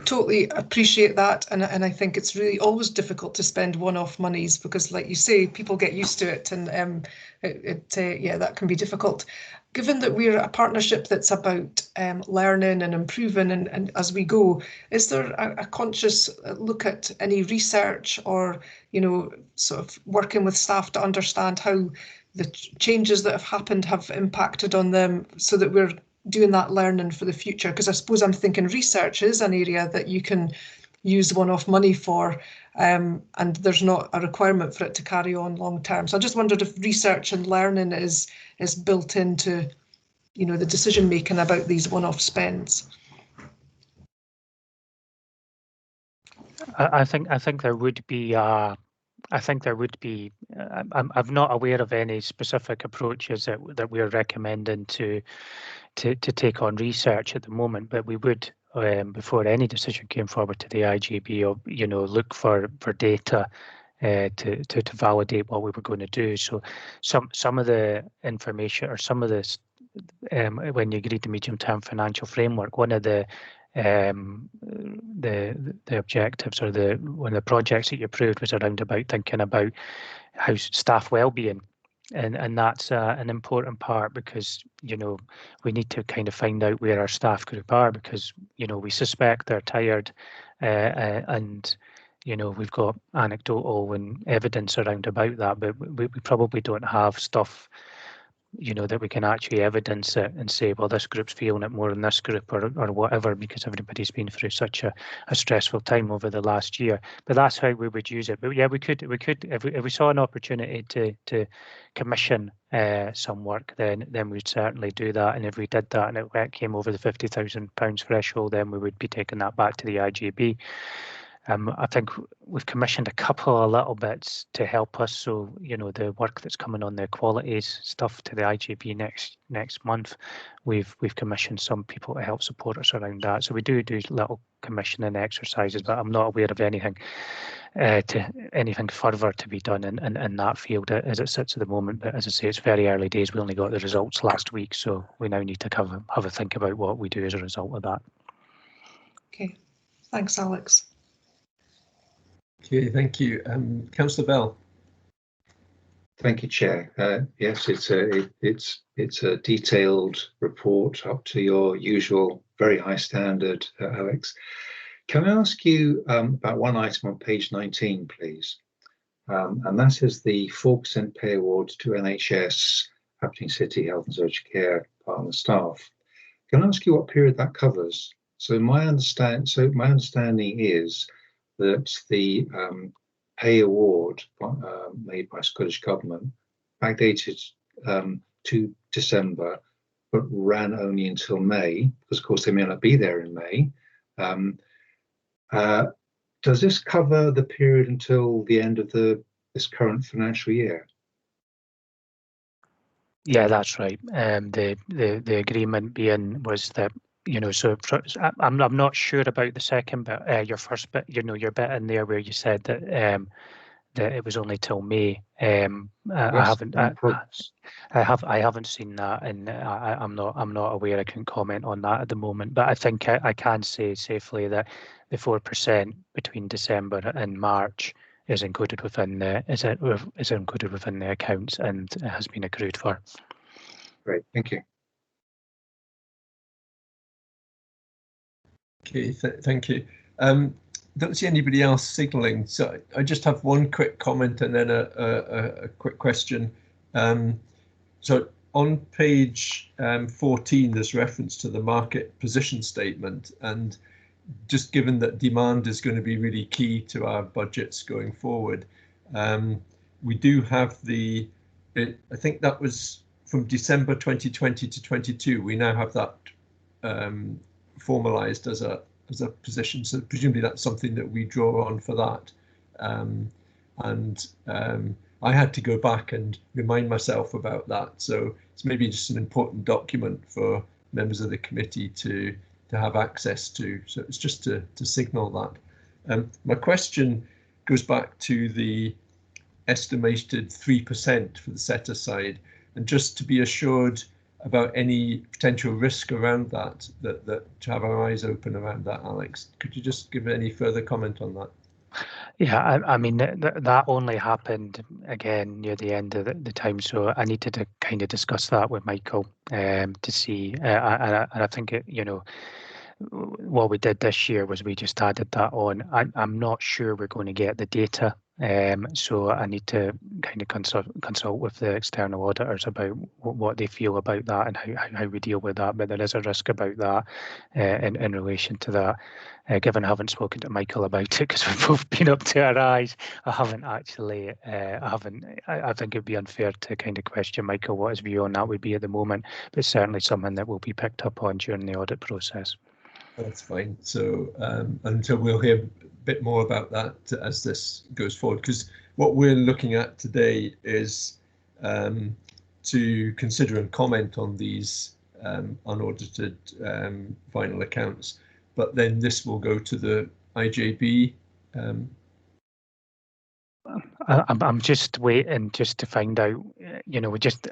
totally appreciate that, and I think it's really always difficult to spend one-off monies, because, like you say, people get used to it, and yeah, that can be difficult. Given that we're a partnership that's about learning and improving, and as we go, is there a conscious look at any research, or, you know, sort of working with staff to understand how the changes that have happened have impacted on them, so that we're doing that learning for the future? Because I suppose I'm thinking research is an area that you can use one-off money for, and there's not a requirement for it to carry on long term. So I just wondered if research and learning is built into, you know, the decision making about these one-off spends. I think there would be. I think there would be. I'm not aware of any specific approaches that we're recommending to take on research at the moment, but we would, before any decision came forward to the IGB, or, you know, look for data to validate what we were going to do. So some of the information, or some of this, when you agreed the medium-term financial framework, one of the objectives, or one of the projects that you approved, was around about thinking about how staff well-being, and that's an important part, because, you know, we need to kind of find out where our staff group are, because, you know, we suspect they're tired, and, you know, we've got anecdotal and evidence around about that, but we probably don't have stuff, you know, that we can actually evidence it and say, well, this group's feeling it more than this group, or whatever, because everybody's been through such a stressful time over the last year. But that's how we would use it. But yeah, we could if we saw an opportunity to commission some work, then we'd certainly do that. And if we did that and it came over the £50,000 threshold, then we would be taking that back to the IGB. I think we've commissioned a couple of little bits to help us. So, you know, the work that's coming on the qualities stuff to the IGB next month, we've commissioned some people to help support us around that. So we do little commissioning exercises, but I'm not aware of anything further to be done in that field as it sits at the moment. But as I say, it's very early days. We only got the results last week, so we now need to have a think about what we do as a result of that. Okay, thanks, Alex. Okay, thank you. Councillor Bell. Thank you, Chair. Yes, it's a detailed report up to your usual very high standard, Alex. Can I ask you about one item on page 19, please? And that is the 4% pay award to NHS, Aberdeen City Health and Social Care partner staff. Can I ask you what period that covers? So my understanding is that the pay award made by Scottish Government backdated to December, but ran only until May, because of course they may not be there in May. Does this cover the period until the end of the this current financial year. Yeah, that's right. The agreement was that, you know, so I'm not sure about the second bit, your first bit, you know, your bit in there where you said that that it was only till May. I haven't seen that, and I'm not aware. I couldn't comment on that at the moment. But I think I can say safely that the 4% between December and March is included within the accounts and has been accrued for. Great, thank you. Okay, thank you. Don't see anybody else signalling, so I just have one quick comment and then a quick question. So on page 14, there's reference to the market position statement, and just given that demand is going to be really key to our budgets going forward, we do have I think that was from December 2020 to 22. We now have that formalized as a position, so presumably that's something that we draw on for that. I had to go back and remind myself about that, so it's maybe just an important document for members of the committee to have access to. So it's just to signal that. My question goes back to the estimated 3% for the set aside, and just to be assured about any potential risk around that to have our eyes open around that. Alex, could you just give any further comment on that? Yeah, I mean, that only happened again near the end of the time, so I needed to kind of discuss that with Michael to see, and I think you know, what we did this year was we just added that on. I'm not sure we're going to get the data, so I need to kind of consult with the external auditors about what they feel about that and how we deal with that. But there is a risk about that in relation to that. Given I haven't spoken to Michael about it because we've both been up to our eyes, I haven't actually. I think it'd be unfair to kind of question Michael what his view on that would be at the moment. But it's certainly something that will be picked up on during the audit process. That's fine. So until we'll hear a bit more about that as this goes forward, because what we're looking at today is to consider and comment on these unaudited final accounts, but then this will go to the IJB. I'm just waiting just to find out, you know, just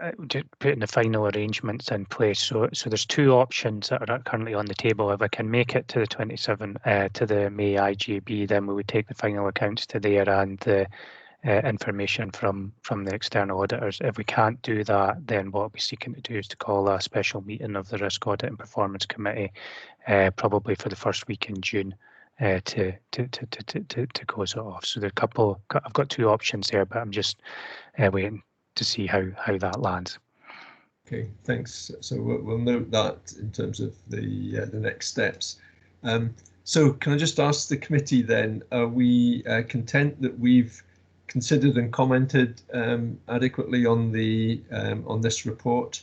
putting the final arrangements in place. So there's two options that are currently on the table. If I can make it to the 27 to the May IJB, then we would take the final accounts to there and the information from the external auditors. If we can't do that, then what we're seeking to do is to call a special meeting of the Risk Audit and Performance Committee, probably for the first week in June. To close it off. So I've got two options there, but I'm just waiting to see how that lands. Okay, thanks. So we'll note that in terms of the next steps. So can I just ask the committee then, are we content that we've considered and commented adequately on this report?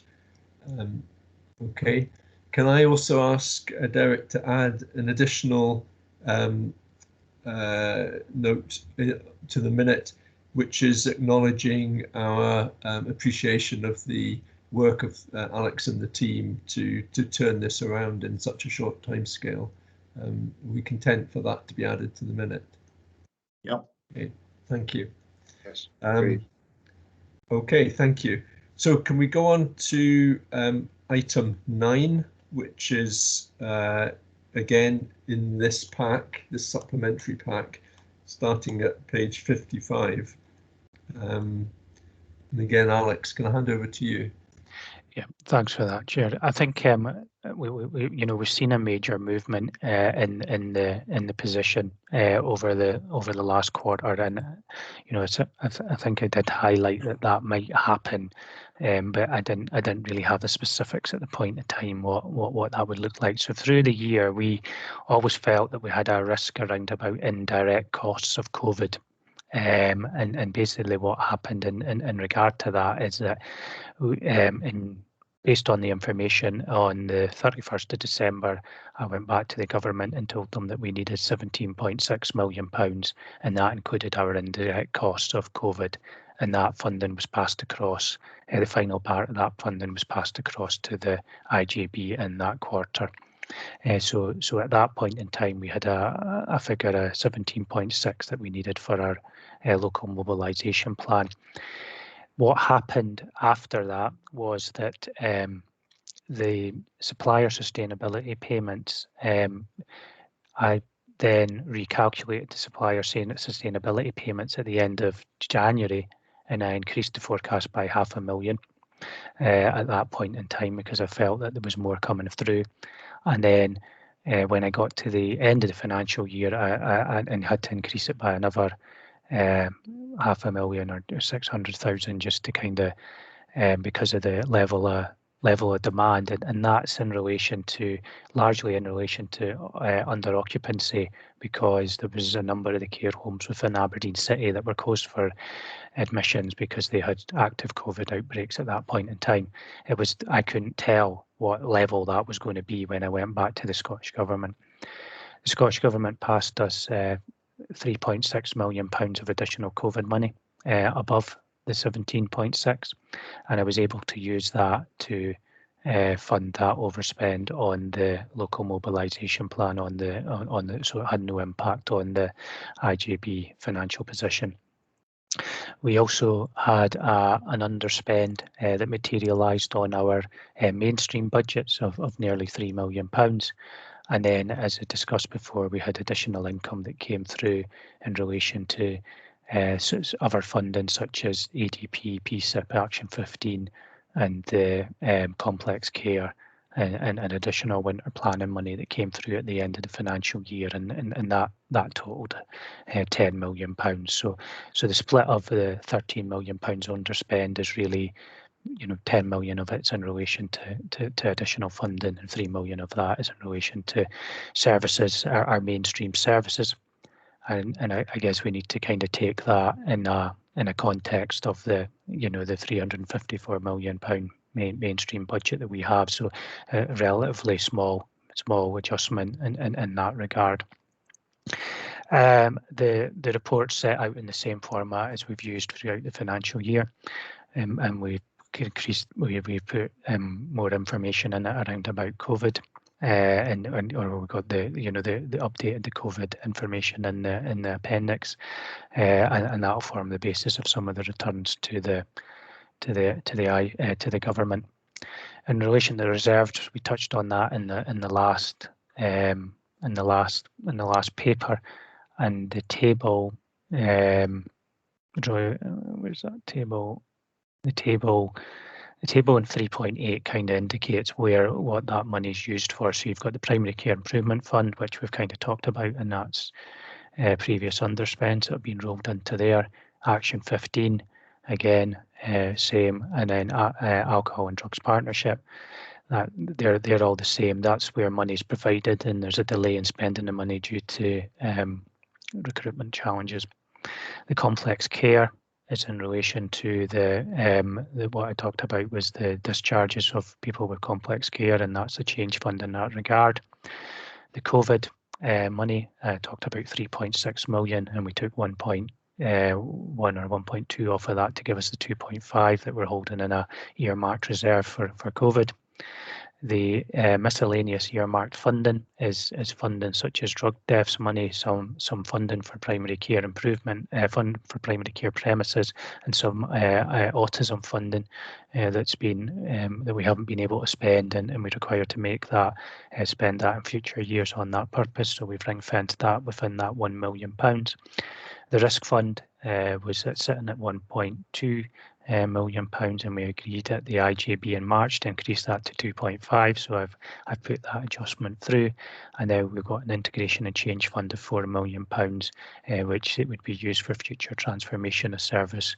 Okay. Can I also ask Derek to add an additional note to the minute, which is acknowledging our appreciation of the work of Alex and the team to turn this around in such a short time scale. Are we content for that to be added to the minute? Yep. Okay, thank you. Yes. Okay, thank you. So can we go on to item 9, which is again in this pack, this supplementary pack, starting at page 55. And again, Alex, can I hand over to you? Yeah, thanks for that, Chair. I think we've seen a major movement in the position over the last quarter, and I think I did highlight that might happen, but I didn't really have the specifics at the point in time what that would look like. So through the year, we always felt that we had a risk around about indirect costs of COVID. And basically what happened in regard to that is that in Based on the information on the 31st of December, I went back to the government and told them that we needed £17.6 million, and that included our indirect costs of COVID, and that funding was passed across. The final part of that funding was passed across to the IJB in that quarter. So at that point in time, we had a figure of 17.6 that we needed for our local mobilisation plan. What happened after that was that the supplier sustainability payments, I then recalculated the supplier sustainability payments at the end of January, and I increased the forecast by £500,000 at that point in time because I felt that there was more coming through. And then when I got to the end of the financial year, I had to increase it by another £500,000 or 600,000 just to kind of because of the level of demand, and that's in relation to largely in relation to under occupancy, because there was a number of the care homes within Aberdeen City that were closed for admissions because they had active COVID outbreaks at that point in time. I couldn't tell what level that was going to be when I went back to the Scottish Government. The Scottish Government passed us £3.6 million of additional COVID money above the 17.6, and I was able to use that to fund that overspend on the local mobilisation plan so it had no impact on the IJB financial position. We also had an underspend that materialised on our mainstream budgets of nearly £3 million. And then, as I discussed before, we had additional income that came through in relation to other funding such as ADP, PSIP, Action 15, and the complex care and additional winter planning money that came through at the end of the financial year, and that totaled £10 million. So the split of the £13 million underspend is really, 10 million of it's in relation to additional funding, and 3 million of that is in relation to services, our mainstream services. And I guess we need to kind of take that in a context of the £354 million mainstream budget that we have. So a relatively small adjustment in that regard. The report set out in the same format as we've used throughout the financial year, and we put more information in it around about COVID. Or we got the updated the COVID information in the appendix, and that'll form the basis of some of the returns to the government. In relation to the reserves, we touched on that in the last paper, and the table. Where's that table? The table in 3.8 kind of indicates what that money is used for. So you've got the Primary Care Improvement Fund, which we've kind of talked about, and that's previous underspends that have been rolled into there. Action 15, again, same, and then Alcohol and Drugs Partnership. They're all the same. That's where money is provided, and there's a delay in spending the money due to recruitment challenges. The complex care is in relation to what I talked about was the discharges of people with complex care, and that's a change fund in that regard. The COVID money, I talked about 3.6 million, and we took 1.1 or 1.2 off of that to give us the 2.5 that we're holding in a earmarked reserve for COVID. The miscellaneous earmarked funding is funding such as drug deaths money, some funding for primary care improvement, fund for primary care premises, and some autism funding that's been that we haven't been able to spend, and we're required to make that spend that in future years on that purpose. So we've ring-fenced that within that £1 million. The risk fund was sitting at £1.2 million, and we agreed at the IJB in March to increase that to 2.5. So I've put that adjustment through, and then we've got an integration and change fund of £4 million, which it would be used for future transformation of services.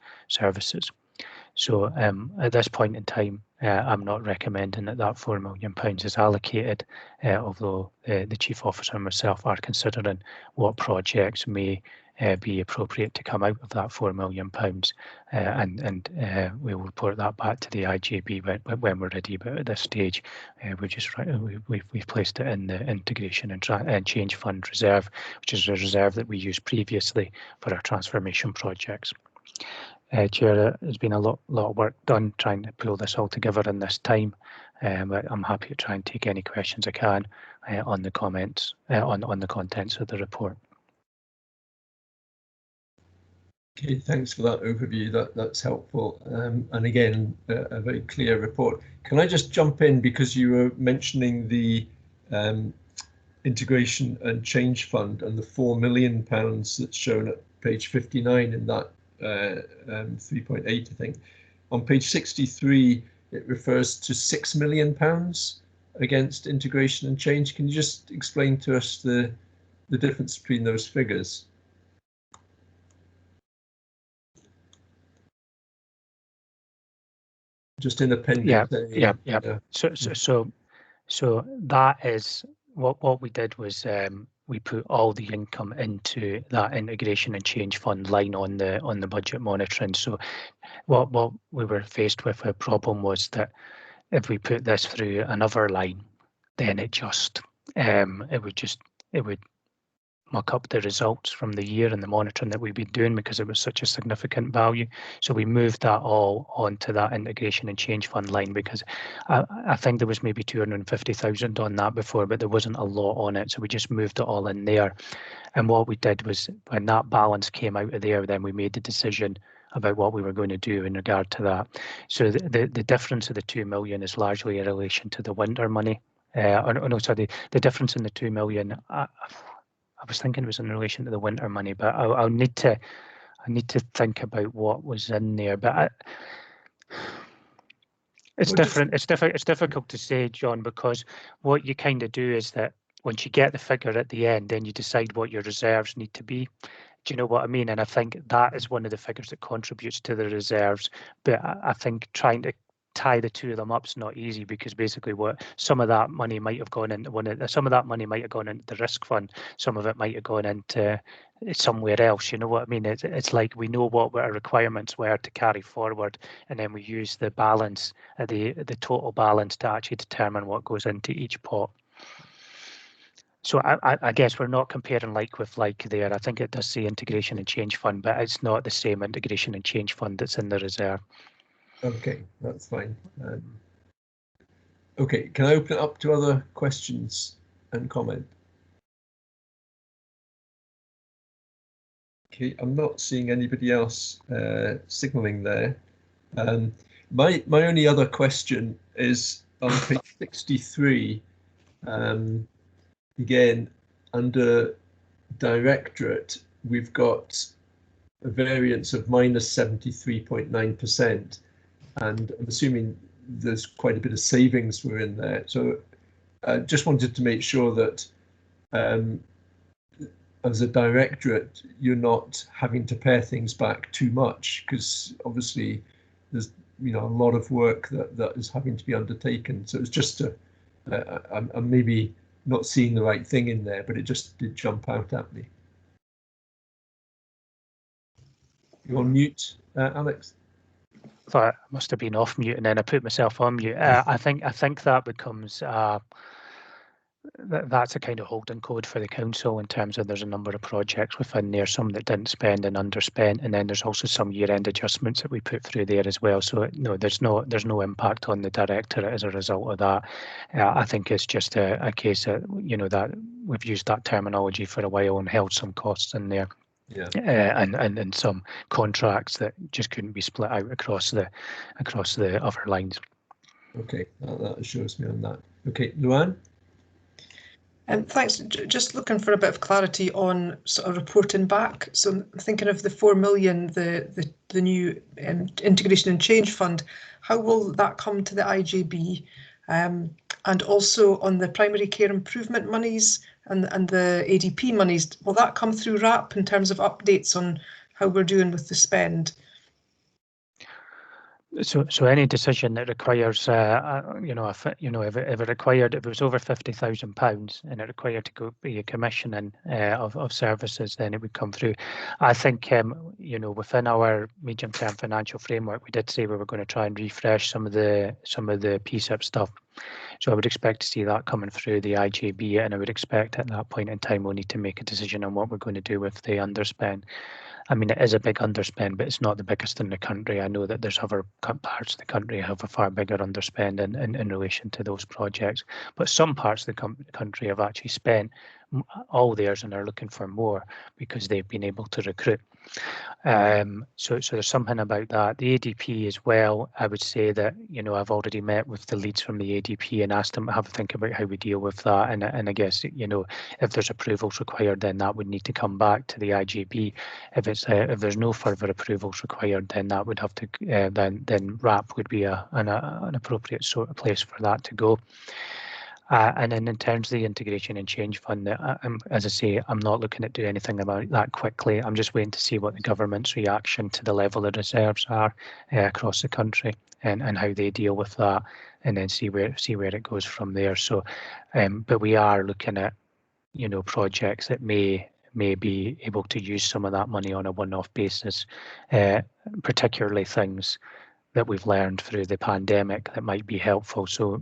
So at this point in time, I'm not recommending that £4 million is allocated, although the Chief Officer and myself are considering what projects may be appropriate to come out of that £4 million, and we will report that back to the IJB when we're ready. But at this stage, we've placed it in the integration and change fund reserve, which is a reserve that we used previously for our transformation projects. Chair, there's been a lot of work done trying to pull this all together in this time, but I'm happy to try and take any questions I can on the comments on the contents of the report. Okay, thanks for that overview. That's helpful. And again, a very clear report. Can I just jump in, because you were mentioning the integration and change fund and the £4 million that's shown at page 59 in that 3.8, I think. On page 63, it refers to £6 million against integration and change. Can you just explain to us the difference between those figures? Just in appendix. Yeah. So that is what we did was we put all the income into that integration and change fund line on the budget monitoring. So what we were faced with a problem was that if we put this through another line, then it would muck up the results from the year and the monitoring that we've been doing, because it was such a significant value. So we moved that all onto that integration and change fund line, because I think there was maybe 250,000 on that before, but there wasn't a lot on it. So we just moved it all in there. And what we did was, when that balance came out of there, then we made the decision about what we were going to do in regard to that. So the difference of the 2 million is largely in relation to the winter money. The difference in the 2 million, I was thinking it was in relation to the winter money, but I need to think about what was in there. But it's different. It's difficult to say, John, because what you kind of do is that once you get the figure at the end, then you decide what your reserves need to be. Do you know what I mean? And I think that is one of the figures that contributes to the reserves. But I think trying to tie the two of them up is not easy, because basically some of that money might have gone into the risk fund, some of it might have gone into somewhere else. You know what I mean? It's like we know what our requirements were to carry forward, and then we use the balance, the total balance, to actually determine what goes into each pot. So I guess we're not comparing like with like there. I think it does say integration and change fund, but it's not the same integration and change fund that's in the reserve. Okay, that's fine. Okay, can I open it up to other questions and comment? Okay, I'm not seeing anybody else signalling there. My only other question is on page 63. Again, under directorate, we've got a variance of minus 73.9%. And I'm assuming there's quite a bit of savings were in there. So I just wanted to make sure that as a directorate, you're not having to pare things back too much, because obviously there's a lot of work that is having to be undertaken. So it's just I'm maybe not seeing the right thing in there, but it just did jump out at me. You're on mute, Alex. I must have been off mute and then I put myself on mute. I think that becomes that's a kind of holding code for the council, in terms of there's a number of projects within there, some that didn't spend and underspent, and then there's also some year-end adjustments that we put through there as well. So no, there's no impact on the directorate as a result of that. I think it's just a case that that we've used that terminology for a while and held some costs in there. Yeah. And some contracts that just couldn't be split out across the other lines. Okay, that assures me on that. Okay, Luann? Thanks. Just looking for a bit of clarity on sort of reporting back. So I'm thinking of the 4 million, the new integration and change fund. How will that come to the IJB? And also on the primary care improvement monies and the ADP monies, will that come through RAP in terms of updates on how we're doing with the spend? So any decision that requires, if it required, if it was over £50,000 and it required to be a commissioning of services, then it would come through. I think, within our medium-term financial framework, we did say we were going to try and refresh some of the PSIP stuff. So I would expect to see that coming through the IJB, and I would expect at that point in time we'll need to make a decision on what we're going to do with the underspend. I mean, it is a big underspend, but it's not the biggest in the country. I know that there's other parts of the country have a far bigger underspend in relation to those projects. But some parts of the country have actually spent all theirs and are looking for more because they've been able to recruit. So there's something about that. The ADP as well, I would say that, I've already met with the leads from the ADP and asked them to have a think about how we deal with that. And I guess, if there's approvals required, then that would need to come back to the IJB. If there's no further approvals required, then that would have to, then RAP would be an appropriate sort of place for that to go. And then in terms of the integration and change fund, as I say, I'm not looking at doing anything about that quickly. I'm just waiting to see what the government's reaction to the level of reserves are across the country and how they deal with that, and then see where it goes from there. So, but we are looking at, projects that may be able to use some of that money on a one-off basis, particularly things that we've learned through the pandemic that might be helpful. So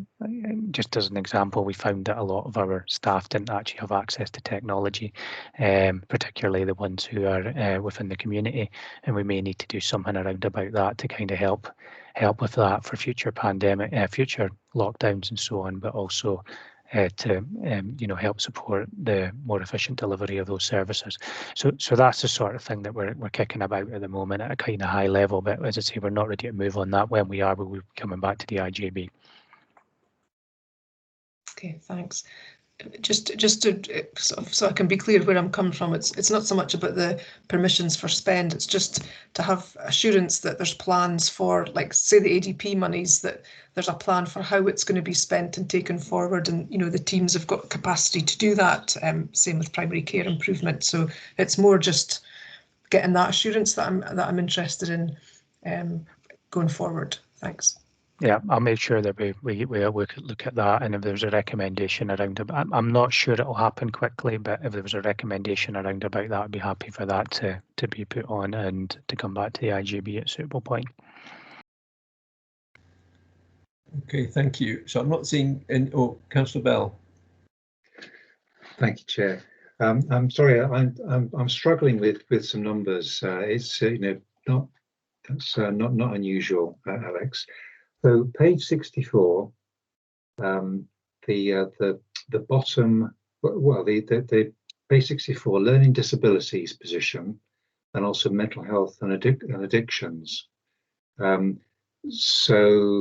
just as an example, we found that a lot of our staff didn't actually have access to technology, particularly the ones who are within the community, and we may need to do something around about that to kind of help with that for future future lockdowns and so on, but also to help support the more efficient delivery of those services. So that's the sort of thing that we're kicking about at the moment at a kind of high level. But as I say, we're not ready to move on that. When we are, we'll be coming back to the IJB. Okay, thanks. Just to so I can be clear where I'm coming from, it's not so much about the permissions for spend, it's just to have assurance that there's plans for, like, say, the ADP monies, that there's a plan for how it's going to be spent and taken forward, and the teams have got capacity to do that. Same with primary care improvement. So it's more just getting that assurance that I'm interested in going forward. Thanks. Yeah, I'll make sure that we look at that, and if there's a recommendation around it, I'm not sure it'll happen quickly, but if there was a recommendation around about that, I'd be happy for that to be put on and to come back to the IJB at a suitable point. Okay, thank you. So I'm not seeing any. Oh, Councillor Bell. Thank you, Chair. I'm sorry, I'm struggling with some numbers. It's not unusual, Alex. So page 64, the bottom, well, the page 64, learning disabilities position, and also mental health and addictions. So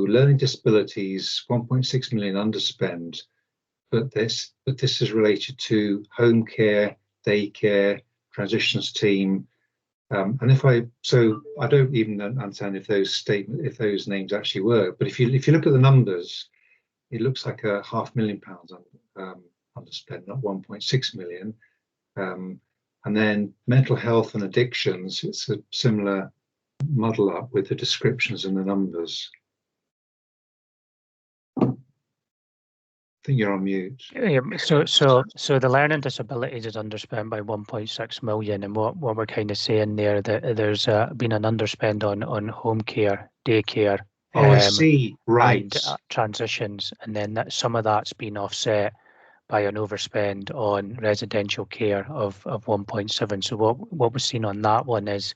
learning disabilities, 1.6 million underspend, but this is related to home care, daycare, transitions team. And I don't even understand if those names actually work. But if you look at the numbers, it looks like a £500,000 underspend, not 1.6 million. And then mental health and addictions, it's a similar muddle up with the descriptions and the numbers. I think you're on mute. Yeah, so the learning disabilities is underspent by 1.6 million, and what we're kind of saying there, that there's been an underspend on home care, daycare. Oh, I see. Right. And transitions, and then some of that's been offset by an overspend on residential care of 1.7. So what we're seeing on that one is,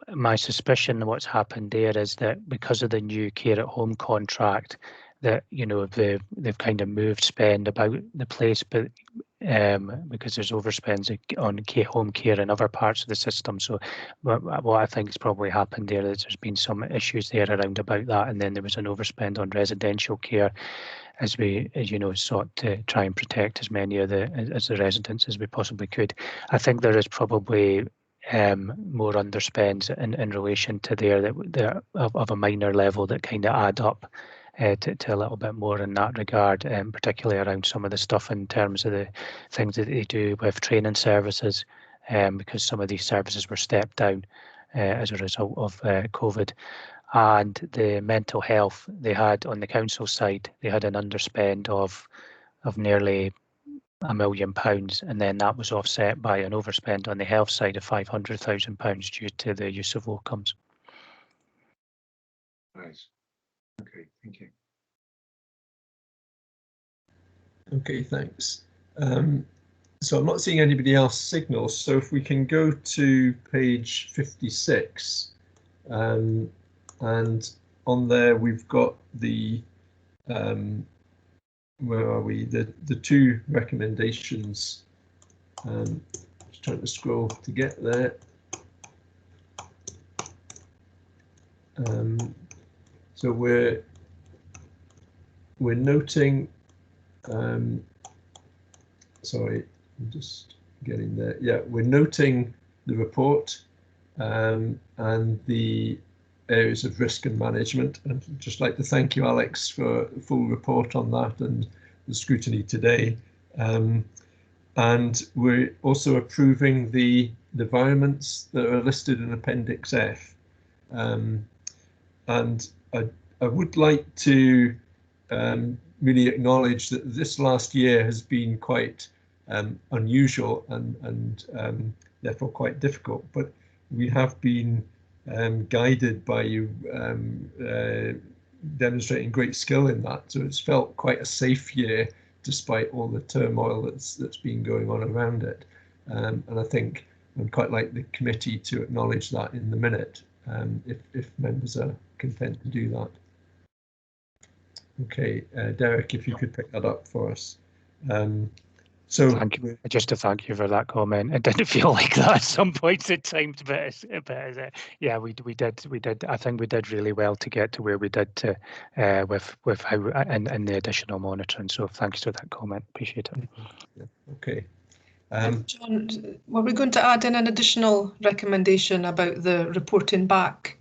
my suspicion what's happened there is that because of the new care at home contract, that they've kind of moved spend about the place, but because there's overspends on home care in other parts of the system. So what I think has probably happened there is there's been some issues there around about that, and then there was an overspend on residential care as we sought to try and protect as many of the residents as we possibly could. I think there is probably more underspends in relation to there of a minor level that kind of add up to a little bit more in that regard, particularly around some of the stuff in terms of the things that they do with training services, because some of these services were stepped down as a result of COVID. and the mental health they had on the council side, they had an underspend of nearly £1 million, and then that was offset by an overspend on the health side of £500,000 due to the use of locums. Nice. Okay, thank you. Okay, thanks. So I'm not seeing anybody else signal, so if we can go to page 56, and on there we've got the where are we? The two recommendations. Just trying to scroll to get there. So we're noting. Sorry, I'm just getting there. Yeah, we're noting the report and the areas of risk and management. And I'd just like to thank you, Alex, for the full report on that and the scrutiny today. And we're also approving the environments that are listed in Appendix F. And I would like to really acknowledge that this last year has been quite unusual and therefore quite difficult, but we have been guided by you demonstrating great skill in that. So it's felt quite a safe year despite all the turmoil that's been going on around it. And I think I'd quite like the committee to acknowledge that in the minute, if members are content to do that. Okay, Derek, if you could pick that up for us. So thank you. Just to thank you for that comment. It didn't feel like that at some points at times, but yeah, we did. I think we did really well to get to where we did to with how and the additional monitoring. So thanks for that comment. Appreciate it. Yeah, okay. John, were we going to add in an additional recommendation about the reporting back?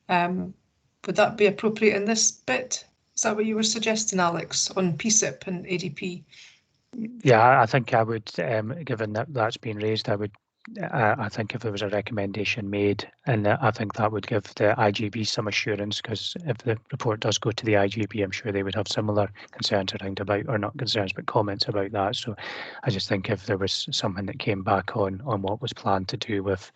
Would that be appropriate in this bit? Is that what you were suggesting, Alex, on PSIP and ADP? Yeah, I think I would, given that that's been raised, I think if there was a recommendation made, and I think that would give the IGB some assurance, because if the report does go to the IGB, I'm sure they would have similar concerns around about, or not concerns, but comments about that. So I just think if there was something that came back on what was planned to do with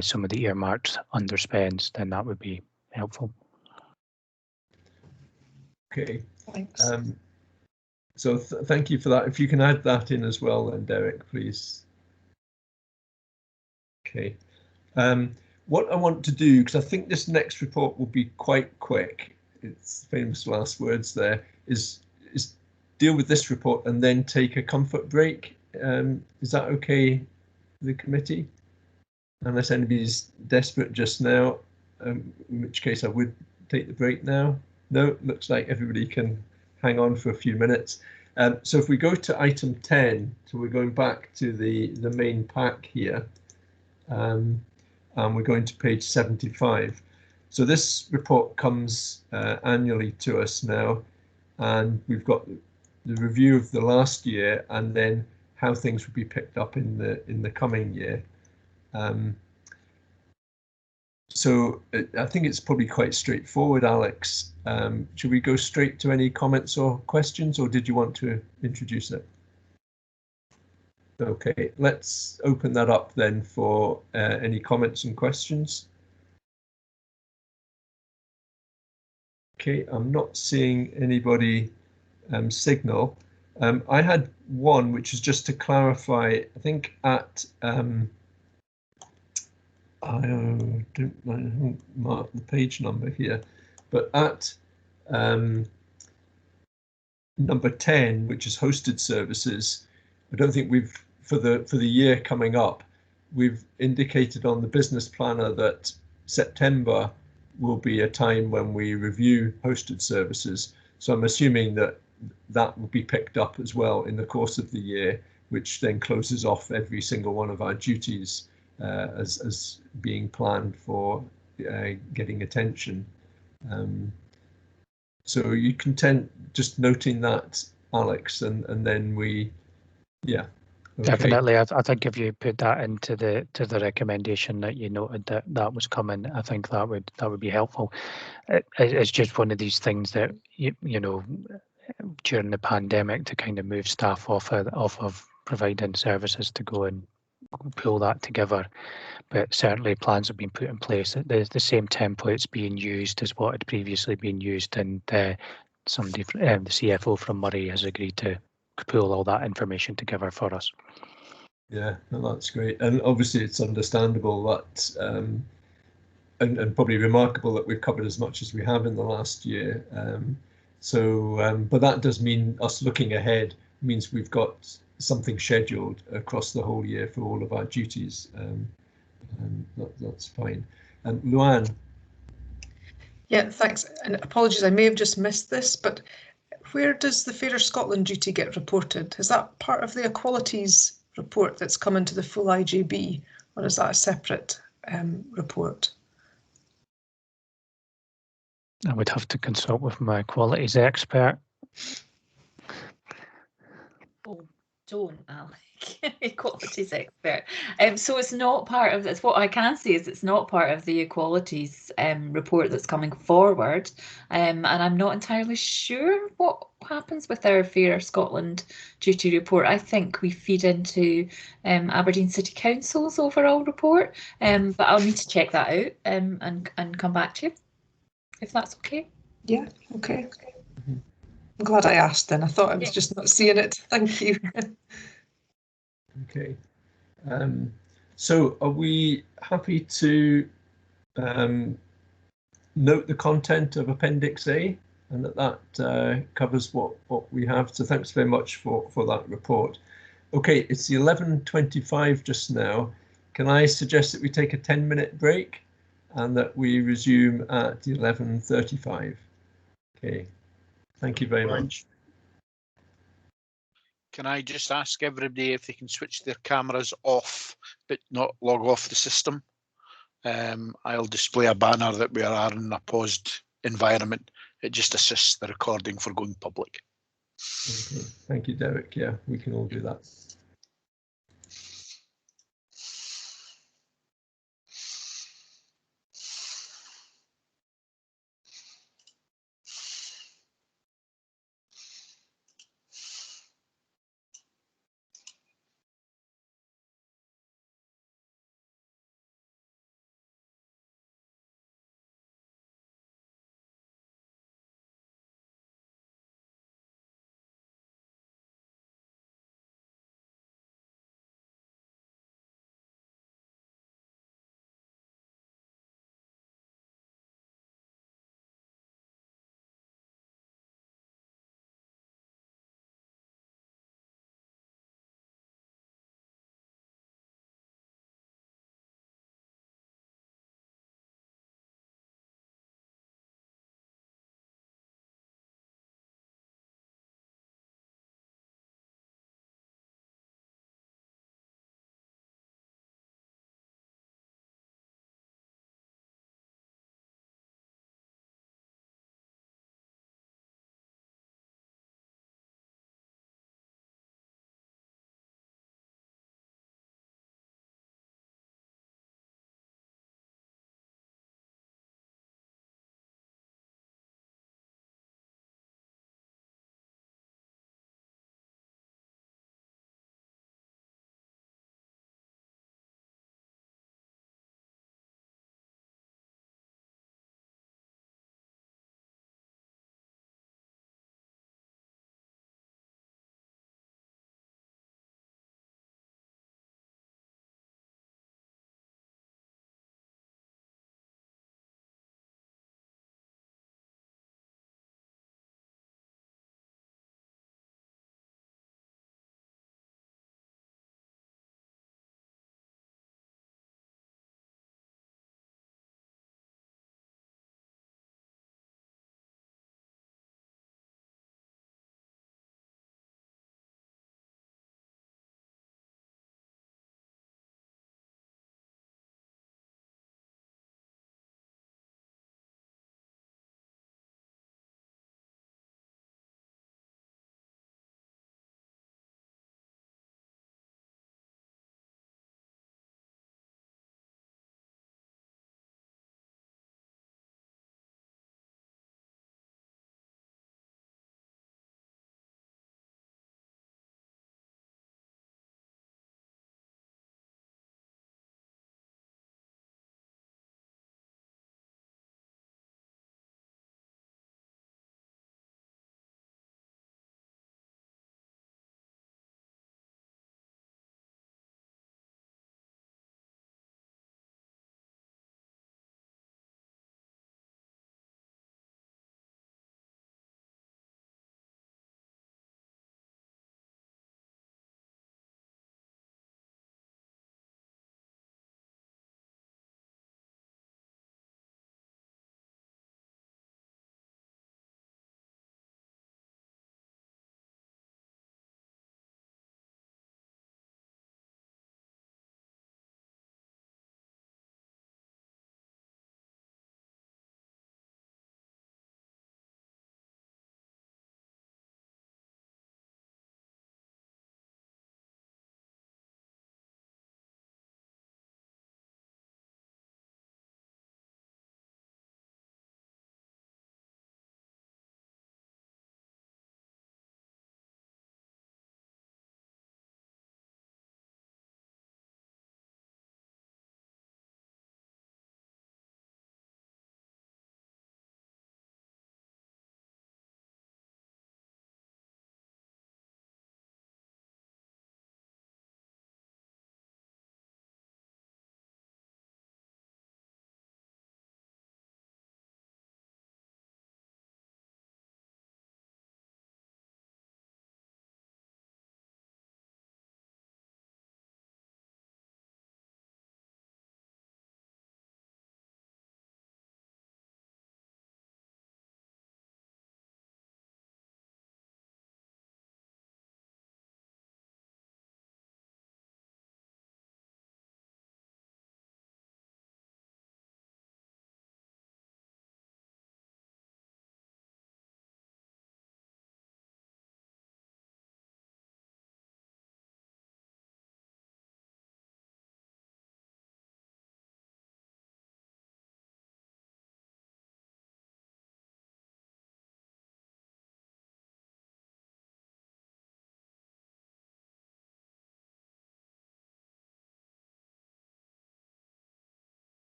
some of the earmarked underspends, then that would be helpful. Okay. Thanks. So thank you for that. If you can add that in as well, then Derek, please. Okay. What I want to do, because I think this next report will be quite quick, it's famous last words there, is deal with this report and then take a comfort break. Is that okay, the committee? Unless anybody's desperate just now, in which case I would take the break now. No, looks like everybody can hang on for a few minutes. So if we go to item 10, so we're going back to the main pack here, and we're going to page 75. So this report comes annually to us now, and we've got the review of the last year and then how things will be picked up in the coming year. So I think it's probably quite straightforward, Alex. Should we go straight to any comments or questions, or did you want to introduce it? Okay, let's open that up then for any comments and questions. Okay, I'm not seeing anybody signal. I had one, which is just to clarify, I think at I don't mark the page number here, but at number 10, which is hosted services, I don't think we've, for the year coming up, we've indicated on the business planner that September will be a time when we review hosted services. So I'm assuming that that will be picked up as well in the course of the year, which then closes off every single one of our duties as being planned for getting attention. So are you content just noting that, Alex, and then we, yeah, Okay. Definitely, I think if you put that into the recommendation that you noted that was coming, I think that would be helpful. It's just one of these things that you know, during the pandemic, to kind of move staff off of providing services to go and pull that together. But certainly plans have been put in place. The same templates being used as what had previously been used, and somebody, the CFO from Murray, has agreed to pull all that information together for us. Yeah, no, that's great. And obviously it's understandable that, and probably remarkable that we've covered as much as we have in the last year. But that does mean us looking ahead means we've got something scheduled across the whole year for all of our duties. And that's fine. And Luann. Yeah, thanks. And apologies, I may have just missed this, but where does the Fairer Scotland duty get reported? Is that part of the equalities report that's come into the full IJB, or is that a separate report? I would have to consult with my equalities expert. Oh, don't, Alec. Equalities expert. So it's not part of this. What I can say is it's not part of the equalities report that's coming forward. And I'm not entirely sure what happens with our Fairer Scotland duty report. I think we feed into Aberdeen City Council's overall report. But I'll need to check that out and come back to you, if that's okay. Yeah, okay. I'm glad I asked then. I thought I was just not seeing it. Thank you. Okay. So are we happy to note the content of Appendix A, and that covers what we have? So thanks very much for that report. Okay, it's the 11:25 just now. Can I suggest that we take a 10-minute break and that we resume at 11:35? Okay, thank you very much. Can I just ask everybody if they can switch their cameras off, but not log off the system? I'll display a banner that we are in a paused environment. It just assists the recording for going public. Okay, thank you, Derek. Yeah, we can all do that.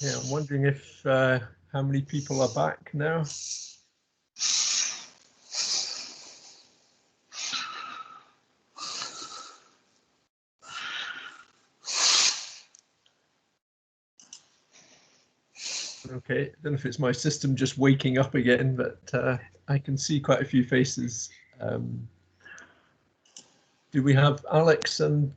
Yeah, I'm wondering if how many people are back now? Okay, I don't know if it's my system just waking up again, but I can see quite a few faces. Do we have Alex and?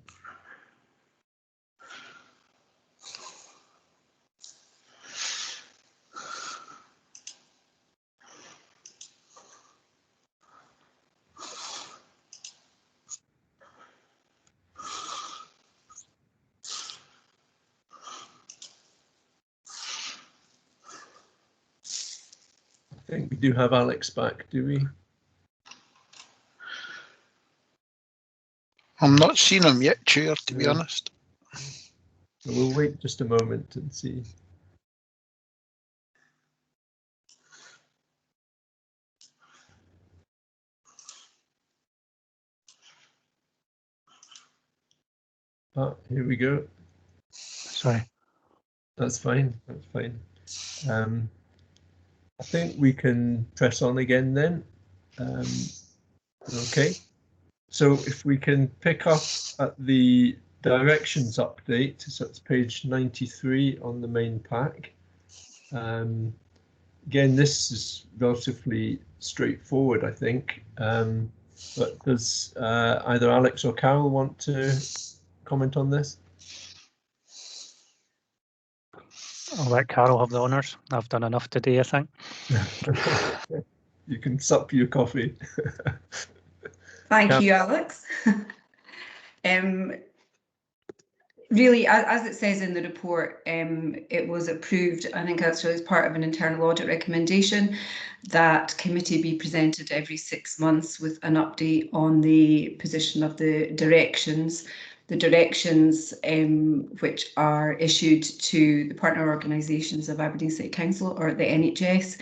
I think we do have Alex back, do we? I'm not seeing him yet, Chair, to be honest. So we'll wait just a moment and see. Here we go. Sorry. That's fine. That's fine. I think we can press on again then. Okay. So if we can pick up at the directions update, so it's page 93 on the main pack. Again, this is relatively straightforward, I think. But does either Alex or Carol want to comment on this? I'll let Carol have the honours. I've done enough today, I think. You can sup your coffee. Thank you, Alex. Really, as it says in the report, it was approved, I think actually as part of an internal audit recommendation, that committee be presented every 6 months with an update on the position of the directions. The directions which are issued to the partner organisations of Aberdeen City Council or the NHS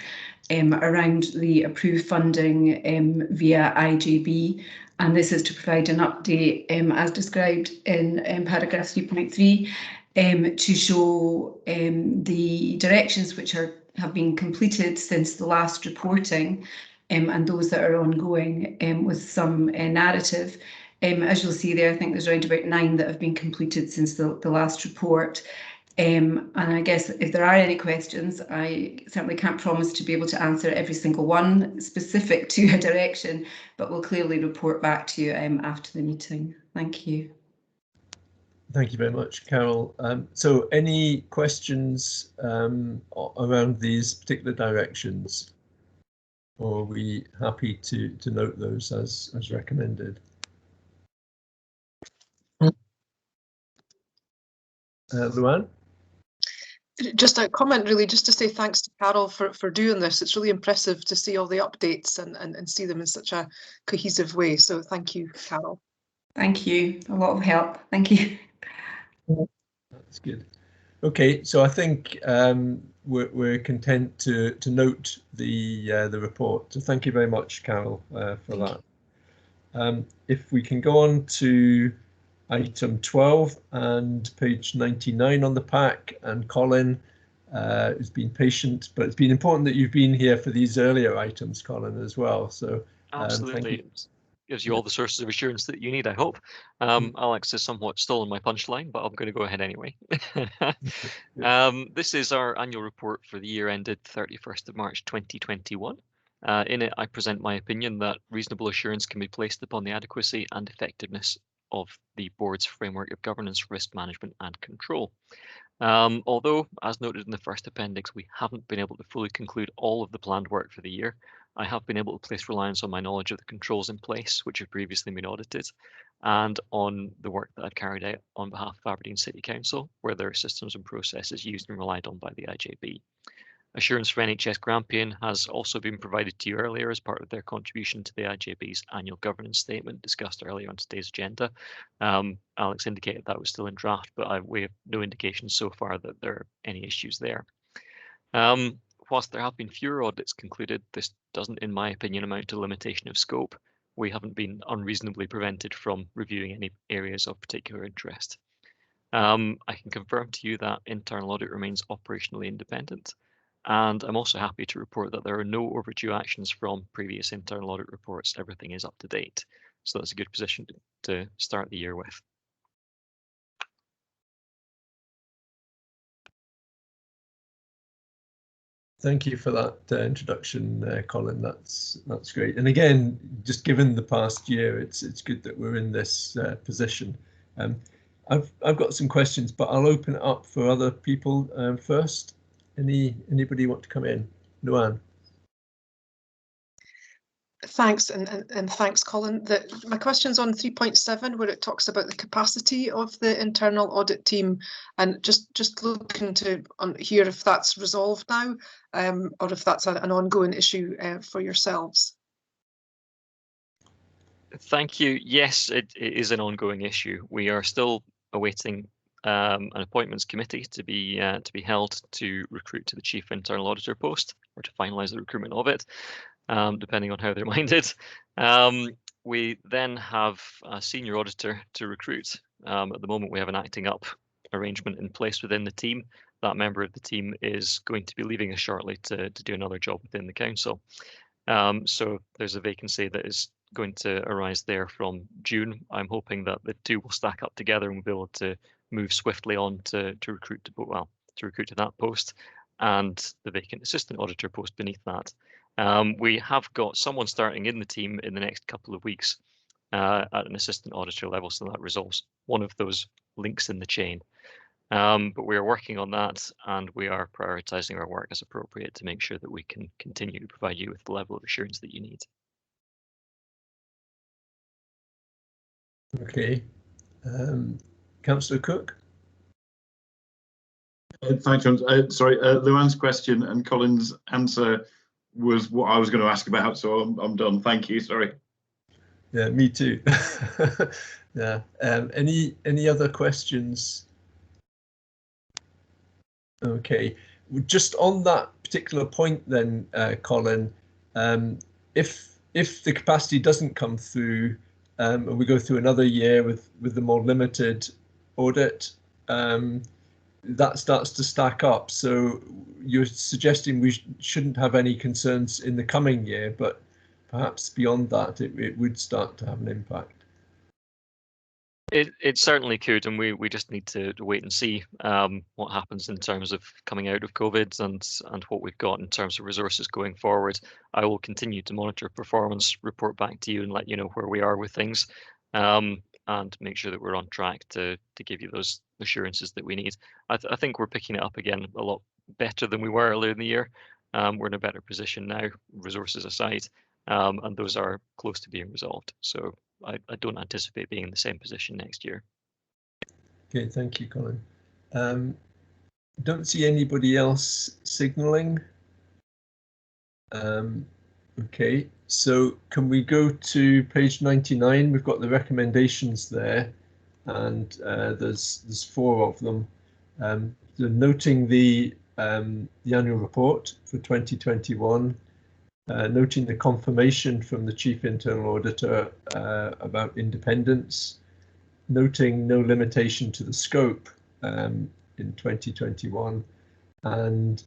around the approved funding via IJB. And this is to provide an update as described in paragraph 3.3 to show the directions which have been completed since the last reporting and those that are ongoing with some narrative. As you'll see there, I think there's around about 9 that have been completed since the last report. And I guess if there are any questions, I certainly can't promise to be able to answer every single one specific to a direction, but we'll clearly report back to you after the meeting. Thank you. Thank you very much, Carol. So any questions around these particular directions? Or are we happy to note those as recommended? Luann? Just a comment, really, just to say thanks to Carol for doing this. It's really impressive to see all the updates and see them in such a cohesive way. So thank you, Carol. Thank you. A lot of help. Thank you. That's good. Okay, so I think we're content to note the report. So thank you very much, Carol, for that. If we can go on to item 12 and page 99 on the pack, and Colin has been patient, but it's been important that you've been here for these earlier items, Colin, as well. So absolutely, it gives you all the sources of assurance that you need, I hope. Alex has somewhat stolen my punchline, but I'm going to go ahead anyway. This is our annual report for the year ended 31st of March 2021. In it, I present my opinion that reasonable assurance can be placed upon the adequacy and effectiveness of the board's framework of governance, risk management and control. Although, as noted in the first appendix, we haven't been able to fully conclude all of the planned work for the year, I have been able to place reliance on my knowledge of the controls in place, which have previously been audited, and on the work that I've carried out on behalf of Aberdeen City Council, where there are systems and processes used and relied on by the IJB. Assurance for NHS Grampian has also been provided to you earlier as part of their contribution to the IJB's annual governance statement discussed earlier on today's agenda. Alex indicated that was still in draft, but we have no indication so far that there are any issues there. Whilst there have been fewer audits concluded, this doesn't, in my opinion, amount to limitation of scope. We haven't been unreasonably prevented from reviewing any areas of particular interest. I can confirm to you that internal audit remains operationally independent, and I'm also happy to report that there are no overdue actions from previous internal audit reports. Everything is up to date, so that's a good position to start the year with. Thank you for that introduction, Colin. That's great. And again, just given the past year, it's good that we're in this position. I've got some questions, but I'll open it up for other people first. Anybody want to come in? Luann. Thanks, and thanks, Colin. My question's on 3.7, where it talks about the capacity of the internal audit team, and just looking to hear if that's resolved now, or if that's an ongoing issue for yourselves. Thank you. Yes, it is an ongoing issue. We are still awaiting an appointments committee to be held to recruit to the chief internal auditor post, or to finalise the recruitment of it. Depending on how they're minded. We then have a senior auditor to recruit. At the moment, we have an acting up arrangement in place within the team. That member of the team is going to be leaving us shortly to do another job within the council. So there's a vacancy that is going to arise there from June. I'm hoping that the two will stack up together and we'll be able to move swiftly on to recruit to that post, and the vacant assistant auditor post beneath that. We have got someone starting in the team in the next couple of weeks at an assistant auditor level, so that resolves one of those links in the chain. But we are working on that, and we are prioritising our work as appropriate to make sure that we can continue to provide you with the level of assurance that you need. Okay. Councillor Cook. Thanks, John. Sorry, Luann's question and Colin's answer was what I was going to ask about, so I'm done. Thank you. Sorry. Yeah, me too. Yeah. Any other questions? Okay. Just on that particular point, then, Colin, if the capacity doesn't come through, and we go through another year with the more limited audit, that starts to stack up. So you're suggesting we shouldn't have any concerns in the coming year, but perhaps beyond that, it would start to have an impact. It certainly could, and we just need to wait and see what happens in terms of coming out of COVID and what we've got in terms of resources going forward. I will continue to monitor performance, report back to you, and let you know where we are with things, and make sure that we're on track to give you those assurances that we need. I think we're picking it up again a lot better than we were earlier in the year. We're in a better position now, resources aside, and those are close to being resolved. So I don't anticipate being in the same position next year. Okay, thank you, Colin. Don't see anybody else signalling. Okay, so can we go to page 99? We've got the recommendations there, and there's 4 of them. So noting the annual report for 2021, noting the confirmation from the Chief Internal Auditor about independence, noting no limitation to the scope in 2021, and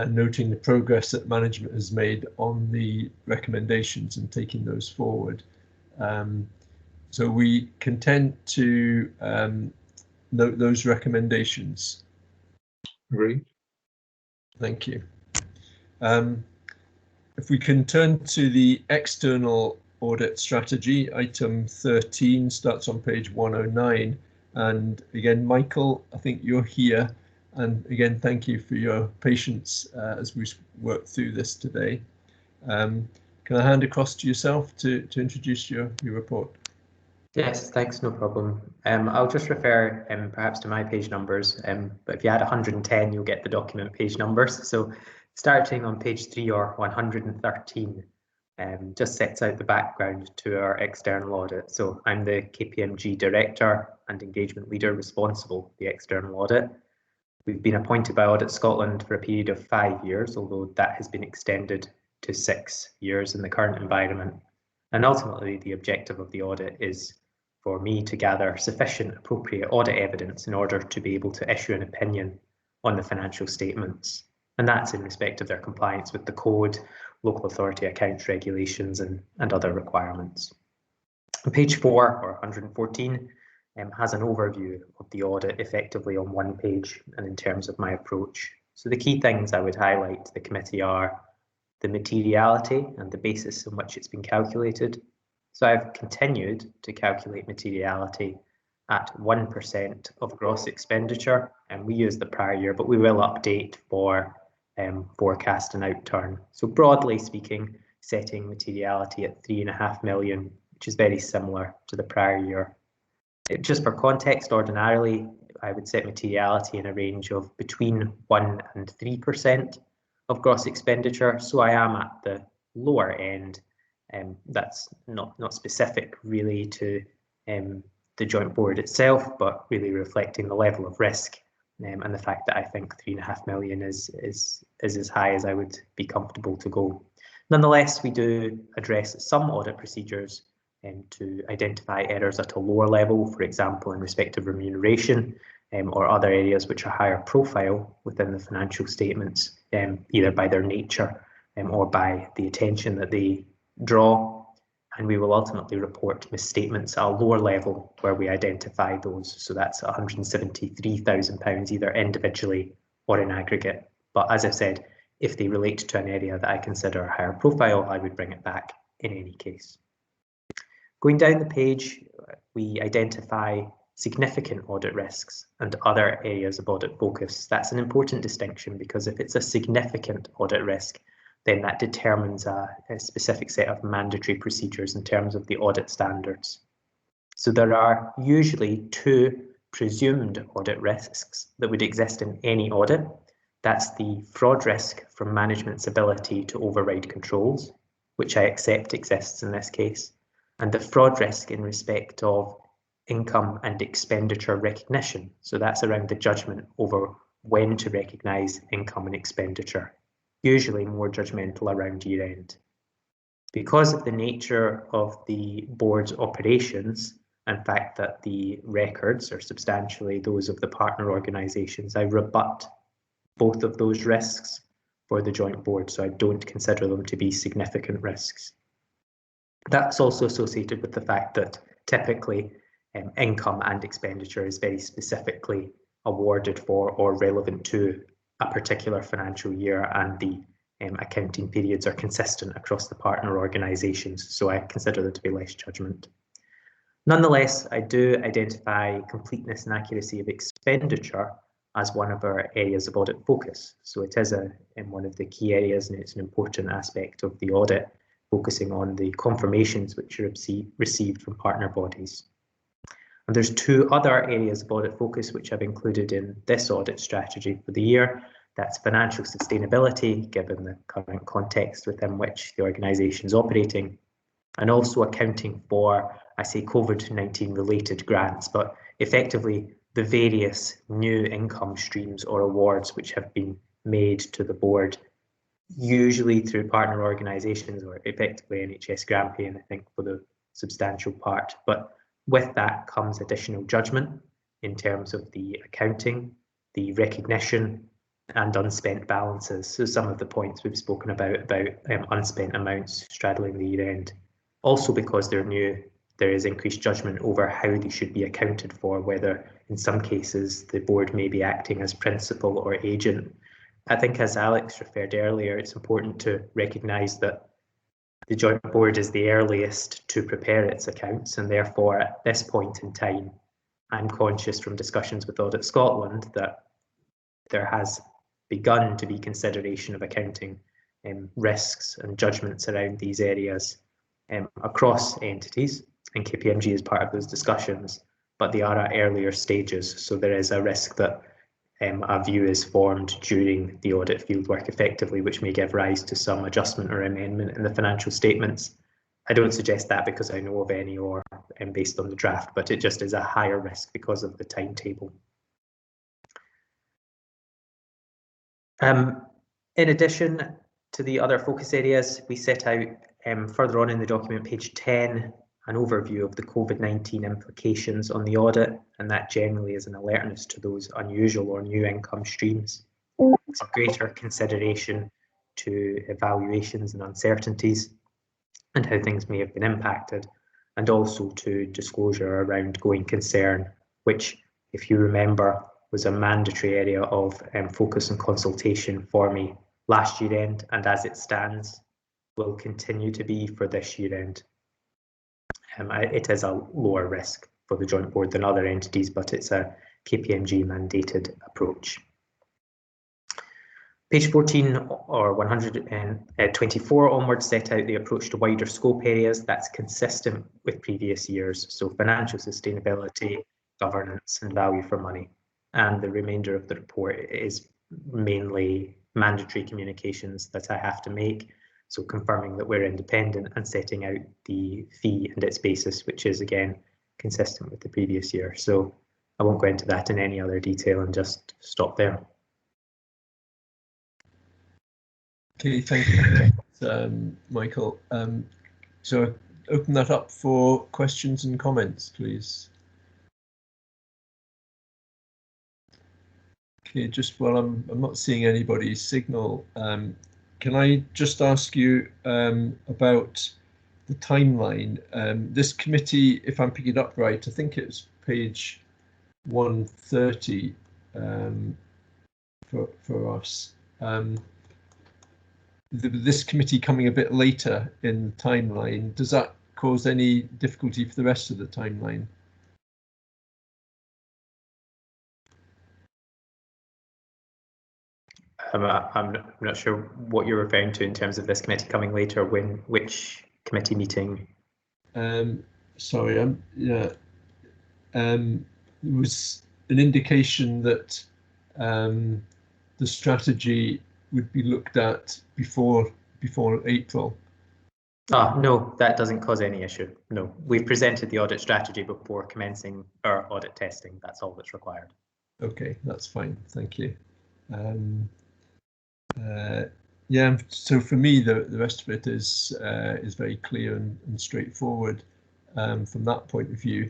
noting the progress that management has made on the recommendations and taking those forward. So we content to note those recommendations. Agreed. Thank you. If we can turn to the external audit strategy, item 13 starts on page 109. And again, Michael, I think you're here. And again, thank you for your patience as we work through this today. Can I hand across to yourself to introduce your report? Yes, thanks, no problem. I'll just refer perhaps to my page numbers, but if you add 110, you'll get the document page numbers. So starting on page 3 or 113, just sets out the background to our external audit. So I'm the KPMG Director and Engagement Leader responsible for the external audit. We've been appointed by Audit Scotland for a period of 5 years, although that has been extended to 6 years in the current environment. And ultimately, the objective of the audit is for me to gather sufficient appropriate audit evidence in order to be able to issue an opinion on the financial statements. And that's in respect of their compliance with the code, local authority accounts regulations and other requirements. On page 4, or 114, has an overview of the audit effectively on one page and in terms of my approach. So the key things I would highlight to the committee are the materiality and the basis on which it's been calculated. So I've continued to calculate materiality at 1% of gross expenditure, and we use the prior year, but we will update for forecast and outturn. So broadly speaking, setting materiality at 3.5 million, which is very similar to the prior year. Just for context, ordinarily, I would set materiality in a range of between 1 and 3% of gross expenditure. So I am at the lower end. That's not specific really to the joint board itself, but really reflecting the level of risk and the fact that I think 3.5 million is as high as I would be comfortable to go. Nonetheless, we do address some audit procedures to identify errors at a lower level, for example, in respect of remuneration or other areas which are higher profile within the financial statements, either by their nature or by the attention that they draw. And we will ultimately report misstatements at a lower level where we identify those. So that's £173,000 either individually or in aggregate. But as I've said, if they relate to an area that I consider higher profile, I would bring it back in any case. Going down the page, we identify significant audit risks and other areas of audit focus. That's an important distinction because if it's a significant audit risk, then that determines a specific set of mandatory procedures in terms of the audit standards. So there are usually 2 presumed audit risks that would exist in any audit. That's the fraud risk from management's ability to override controls, which I accept exists in this case, and the fraud risk in respect of income and expenditure recognition. So that's around the judgment over when to recognise income and expenditure, usually more judgmental around year end. Because of the nature of the board's operations and fact that the records are substantially those of the partner organisations, I rebut both of those risks for the joint board, so I don't consider them to be significant risks. That's also associated with the fact that typically income and expenditure is very specifically awarded for or relevant to a particular financial year, and the accounting periods are consistent across the partner organisations, so I consider there to be less judgment. Nonetheless, I do identify completeness and accuracy of expenditure as one of our areas of audit focus. So it is one of the key areas, and it's an important aspect of the audit, focusing on the confirmations which are received from partner bodies. And there's 2 other areas of audit focus which I've included in this audit strategy for the year. That's financial sustainability, given the current context within which the organisation is operating, and also accounting for, I say COVID-19 related grants, but effectively the various new income streams or awards which have been made to the board, usually through partner organisations or effectively NHS grant paying, I think, for the substantial part. But with that comes additional judgment in terms of the accounting, the recognition and unspent balances. So some of the points we've spoken about unspent amounts straddling the year end. Also because they're new, there is increased judgment over how they should be accounted for, whether in some cases the board may be acting as principal or agent. I think as Alex referred earlier, it's important to recognise that the joint board is the earliest to prepare its accounts, and therefore at this point in time, I'm conscious from discussions with Audit Scotland that there has begun to be consideration of accounting risks and judgments around these areas across entities, and KPMG is part of those discussions, but they are at earlier stages, so there is a risk that a view is formed during the audit fieldwork effectively, which may give rise to some adjustment or amendment in the financial statements. I don't suggest that because I know of any or based on the draft, but it just is a higher risk because of the timetable. In addition to the other focus areas, we set out further on in the document, page 10, an overview of the COVID-19 implications on the audit, and that generally is an alertness to those unusual or new income streams. Some greater consideration to evaluations and uncertainties and how things may have been impacted, and also to disclosure around going concern, which, if you remember, was a mandatory area of focus and consultation for me last year end, and as it stands, will continue to be for this year end. It is a lower risk for the joint board than other entities, but it's a KPMG mandated approach. Page 14 or 124 onwards set out the approach to wider scope areas that's consistent with previous years, so financial sustainability, governance and value for money. And the remainder of the report is mainly mandatory communications that I have to make, so confirming that we're independent and setting out the fee and its basis, which is again consistent with the previous year. So I won't go into that in any other detail and just stop there. Okay, thank you, Michael. So open that up for questions and comments, please. Okay, just while I'm not seeing anybody signal, can I just ask you about the timeline? This committee, if I'm picking it up right, I think it's page 130 for us. This committee coming a bit later in the timeline, does that cause any difficulty for the rest of the timeline? I'm not sure what you're referring to in terms of this committee coming later. Which committee meeting? Sorry, yeah. There was an indication that the strategy would be looked at before April. No, that doesn't cause any issue. No, we've presented the audit strategy before commencing our audit testing. That's all that's required. Okay, that's fine. Thank you. Yeah, so for me, the rest of it is very clear and straightforward from that point of view.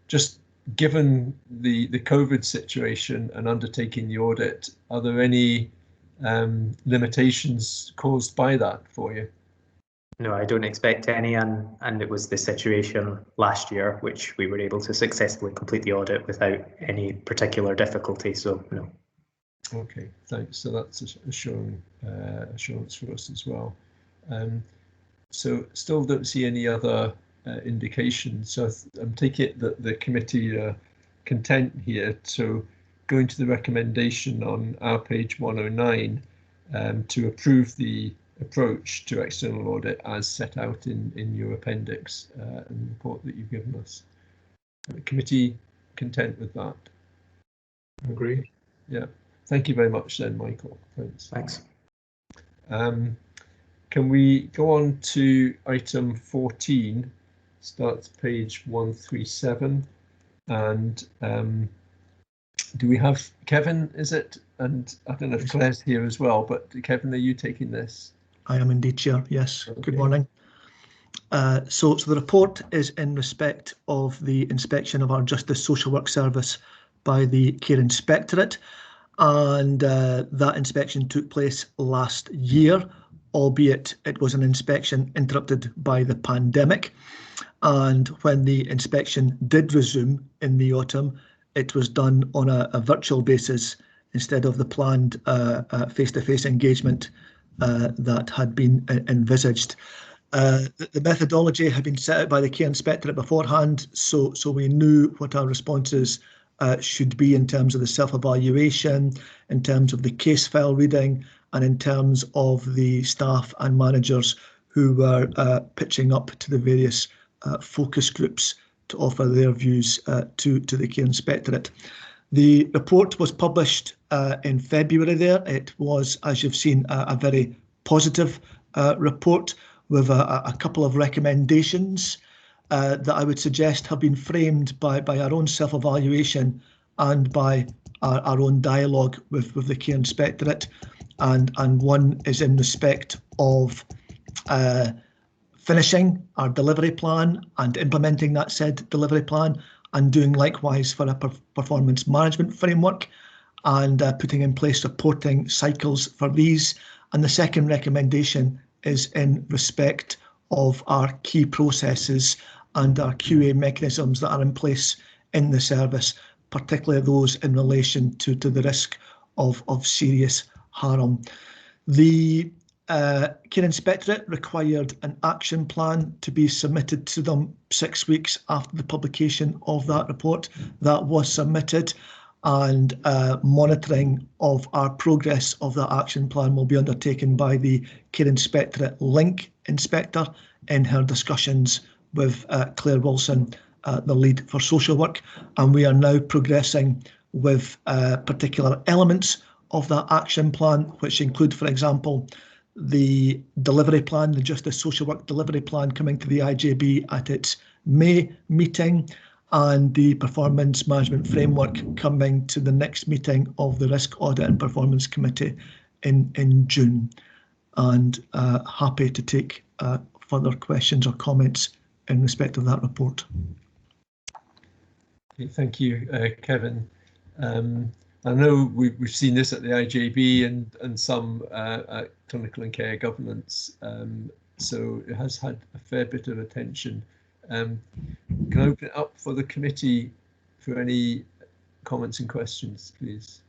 Just given the COVID situation and undertaking the audit, are there any limitations caused by that for you? No, I don't expect any, and it was the situation last year which we were able to successfully complete the audit without any particular difficulty, so no. Okay, thanks. So that's assurance for us as well. So still don't see any other indications. So I'm taking it that the committee are content here. So going to the recommendation on our page 109 to approve the approach to external audit as set out in your appendix and the report that you've given us. Committee content with that? Agree. Yeah. Thank you very much then, Michael. Thanks. Thanks. Can we go on to item 14, starts page 137, and do we have Kevin, is it? And I don't know if Claire's here as well, but Kevin, are you taking this? I am indeed, Chair. Yes. Okay. Good morning. So the report is in respect of the inspection of our Justice Social Work Service by the Care Inspectorate, and that inspection took place last year, albeit it was an inspection interrupted by the pandemic. And when the inspection did resume in the autumn, it was done on a virtual basis instead of the planned face-to-face engagement that had been envisaged. The methodology had been set out by the Care Inspectorate beforehand, so we knew what our responses should be in terms of the self-evaluation, in terms of the case file reading, and in terms of the staff and managers who were pitching up to the various focus groups to offer their views to the Care Inspectorate. The report was published in February there. It was, as you've seen, a very positive report with a couple of recommendations that I would suggest have been framed by our own self-evaluation and by our own dialogue with the Care Inspectorate. And one is in respect of finishing our delivery plan and implementing that said delivery plan, and doing likewise for a performance management framework, and putting in place reporting cycles for these. And the second recommendation is in respect of our key processes and our QA mechanisms that are in place in the service, particularly those in relation to the risk of serious harm. The Care Inspectorate required an action plan to be submitted to them 6 weeks after the publication of that report. That was submitted, and monitoring of our progress of that action plan will be undertaken by the Care Inspectorate Link Inspector in her discussions with Claire Wilson, the lead for social work, and we are now progressing with particular elements of that action plan, which include, for example, the delivery plan, the Justice Social Work delivery plan coming to the IJB at its May meeting, and the performance management framework coming to the next meeting of the Risk Audit and Performance Committee in June. And happy to take further questions or comments in respect of that report. Okay, thank you, Kevin. I know we've seen this at the IJB and some clinical and care governance, so it has had a fair bit of attention. Can I open it up for the committee for any comments and questions, please?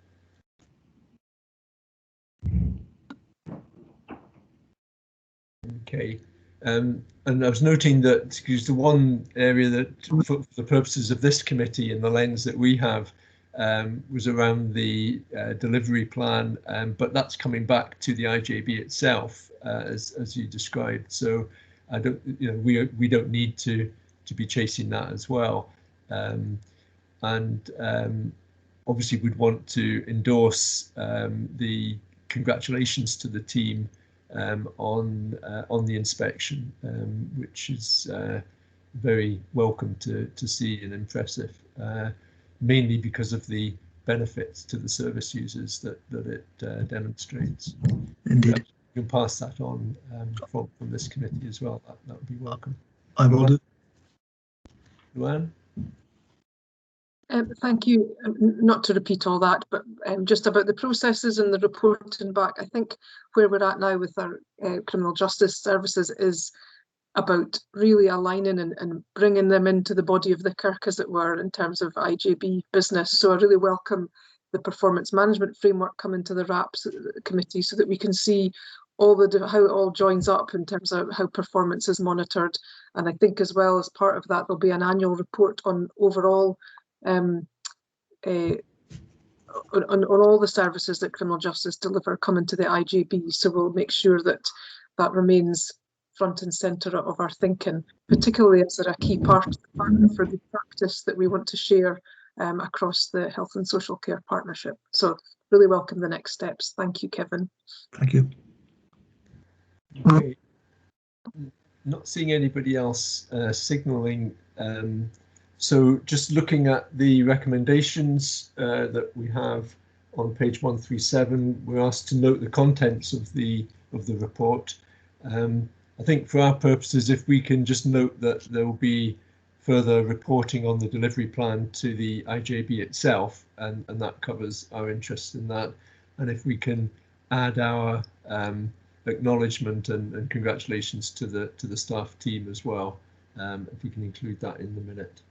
Okay, and I was noting that because the one area that, for the purposes of this committee and the lens that we have, was around the delivery plan, but that's coming back to the IJB itself, as you described. So I don't, we don't need to be chasing that as well, and obviously we'd want to endorse the congratulations to the team on the inspection, which is very welcome to see and impressive. Mainly because of the benefits to the service users that it demonstrates. Indeed. You can pass that on from this committee as well. That would be welcome. I will do. Luann? Thank you. Not to repeat all that, but just about the processes and the reporting back. I think where we're at now with our criminal justice services is about really aligning and bringing them into the body of the kirk, as it were, in terms of IJB business. So I really welcome the performance management framework coming to the RAPS committee so that we can see all how it all joins up in terms of how performance is monitored. And I think as well as part of that, there'll be an annual report on overall on all the services that criminal justice deliver coming to the IJB. So we'll make sure that that remains front and centre of our thinking, particularly as they're a key part of the partner for the practice that we want to share across the health and social care partnership. So really welcome the next steps. Thank you, Kevin. Thank you. Okay. Not seeing anybody else signalling. So just looking at the recommendations that we have on page 137, we're asked to note the contents of the report. I think for our purposes, if we can just note that there will be further reporting on the delivery plan to the IJB itself, and that covers our interest in that. And if we can add our acknowledgement and congratulations to the staff team as well, if we can include that in the minute.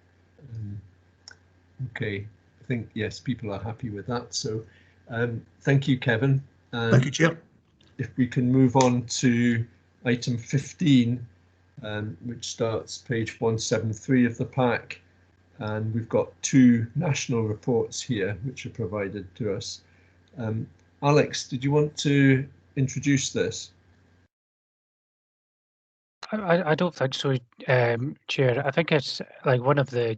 Okay, I think, yes, people are happy with that. So thank you, Kevin. Thank you, Chair. If we can move on to item 15, which starts page 173 of the pack, and we've got two national reports here which are provided to us. Alex, did you want to introduce this? I don't think so, Chair. I think it's like one of the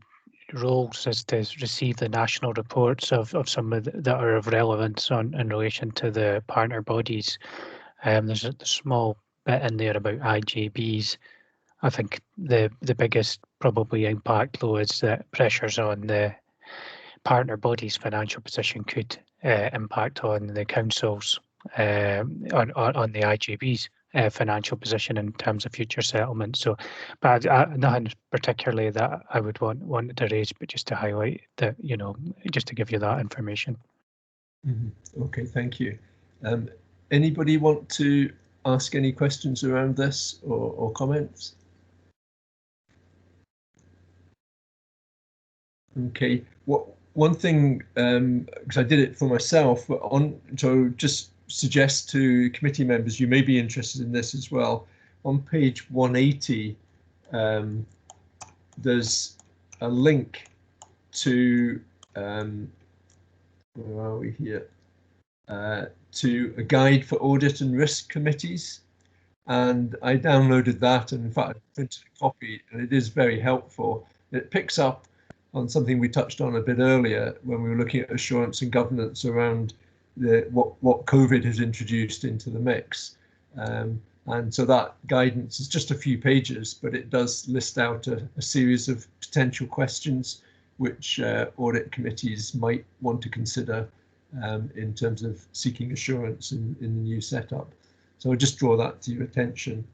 roles is to receive the national reports of some of that are of relevance in relation to the partner bodies. There's a small bit in there about IJBs. I think the biggest probably impact though is that pressures on the partner bodies' financial position could impact on the councils, on the IJBs financial position in terms of future settlements. So, but nothing particularly that I would want to raise, but just to highlight that, you know, just to give you that information. Okay, thank you. Anybody want to ask any questions around this or comments? Okay, one thing, because I did it for myself, so just suggest to committee members, you may be interested in this as well. On page 180, there's a link to, where are we here? To a guide for audit and risk committees. And I downloaded that, and in fact, I printed a copy, and it is very helpful. It picks up on something we touched on a bit earlier when we were looking at assurance and governance around what COVID has introduced into the mix. And so that guidance is just a few pages, but it does list out a series of potential questions which audit committees might want to consider in terms of seeking assurance in the new setup. So I'll just draw that to your attention.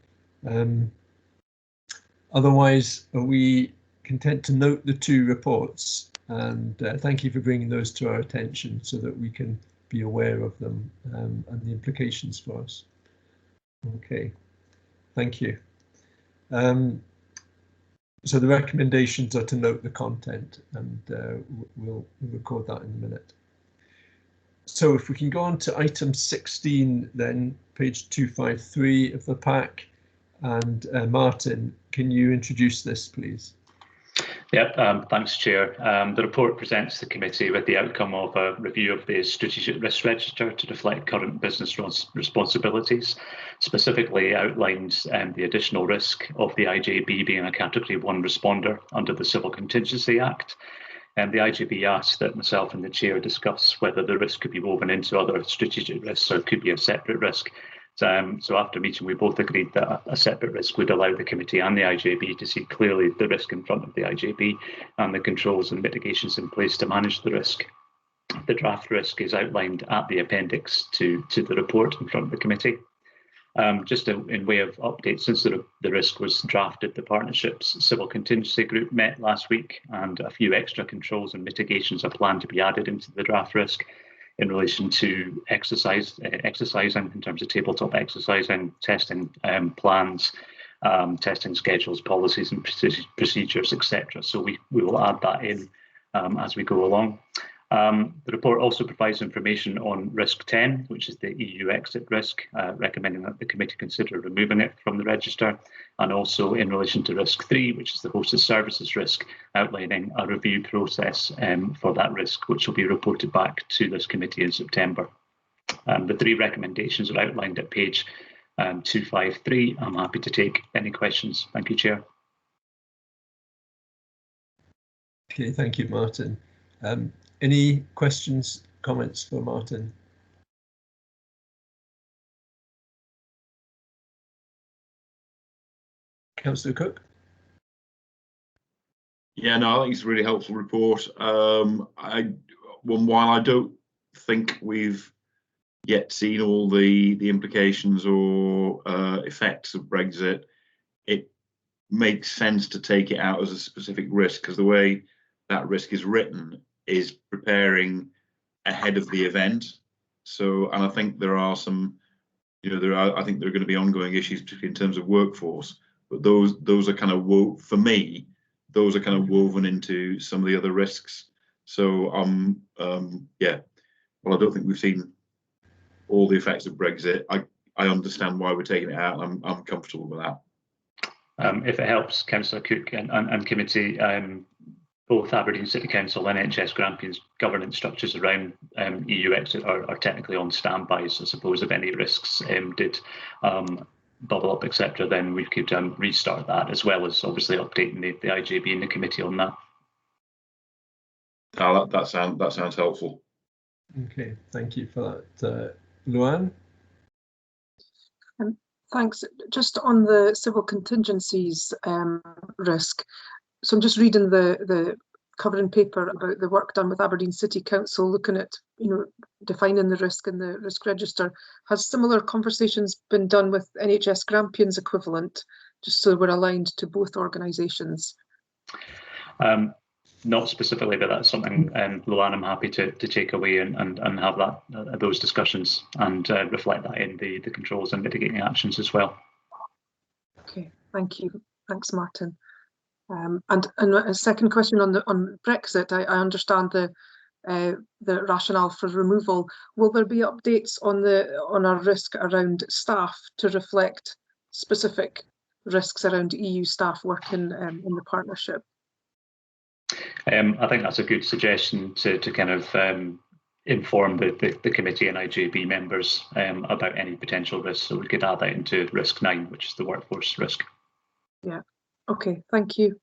Otherwise, are we content to note the two reports? And thank you for bringing those to our attention so that we can be aware of them and the implications for us. Okay, thank you. So the recommendations are to note the content, and we'll record that in a minute. So if we can go on to item 16, then page 253 of the pack. And Martin, can you introduce this, please? Yep, thanks, Chair. The report presents the committee with the outcome of a review of the strategic risk register to reflect current business responsibilities. Specifically outlines the additional risk of the IJB being a Category 1 responder under the Civil Contingency Act. And the IJB asked that myself and the Chair discuss whether the risk could be woven into other strategic risks or could be a separate risk. So after meeting, we both agreed that a separate risk would allow the committee and the IJB to see clearly the risk in front of the IJB and the controls and mitigations in place to manage the risk. The draft risk is outlined at the appendix to the report in front of the committee. Just in way of update, since the risk was drafted, the Partnerships Civil Contingency Group met last week, and a few extra controls and mitigations are planned to be added into the draft risk in relation to exercising in terms of tabletop exercising, testing plans, testing schedules, policies and procedures, etc. So we will add that in as we go along. The report also provides information on risk 10, which is the EU exit risk, recommending that the committee consider removing it from the register, and also in relation to risk 3, which is the hosted services risk, outlining a review process for that risk, which will be reported back to this committee in September. The 3 recommendations are outlined at page 253. I'm happy to take any questions. Thank you, Chair. Okay, thank you, Martin. Any questions, comments for Martin? Councillor Cook? Yeah, no, I think it's a really helpful report. While I don't think we've yet seen all the implications or effects of Brexit, it makes sense to take it out as a specific risk, because the way that risk is written is preparing ahead of the event. So, and I think there are some, I think there are going to be ongoing issues, particularly in terms of workforce, but those are kind of, for me, those are kind of woven into some of the other risks. So, yeah, well, I don't think we've seen all the effects of Brexit. I understand why we're taking it out, and I'm comfortable with that. If it helps, Councillor Cook and committee, both Aberdeen City Council and NHS Grampians governance structures around EU exit are technically on standby. So I suppose if any risks did bubble up, etc., then we could restart that, as well as obviously updating the IJB and the committee on that. Oh, that sounds helpful. Okay, thank you for that. Luann? Thanks. Just on the civil contingencies risk. So I'm just reading the covering paper about the work done with Aberdeen City Council, looking at, defining the risk in the risk register. Has similar conversations been done with NHS Grampian's equivalent, just so we're aligned to both organisations? Not specifically, but that's something, Luann, I'm happy to take away and have those discussions and reflect that in the controls and mitigating actions as well. Okay, thank you. Thanks, Martin. And a second question on Brexit. I understand the rationale for removal. Will there be updates on our risk around staff to reflect specific risks around EU staff working in the partnership? I think that's a good suggestion to kind of inform the committee and IJB members about any potential risks. So we could add that into risk 9, which is the workforce risk. Yeah. Okay. Thank you.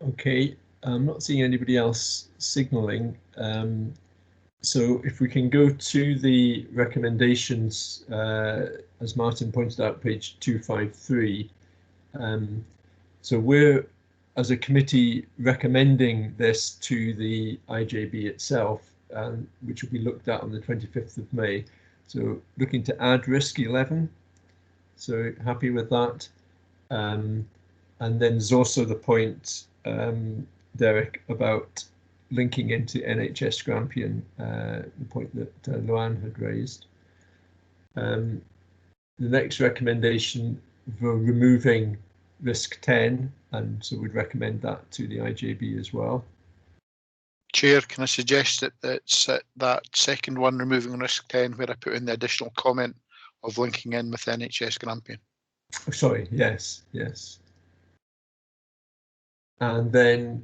Okay. I'm not seeing anybody else signalling. So if we can go to the recommendations, as Martin pointed out, page 253. So we're, as a committee, recommending this to the IJB itself, which will be looked at on the 25th of May. So looking to add risk 11. So happy with that. And then there's also the point, Derek, about linking into NHS Grampian, the point that Luann had raised. The next recommendation for removing risk 10, and so we'd recommend that to the IJB as well. Chair, can I suggest that that's that second one, removing risk 10, where I put in the additional comment of linking in with NHS Grampian? Oh, sorry, yes. And then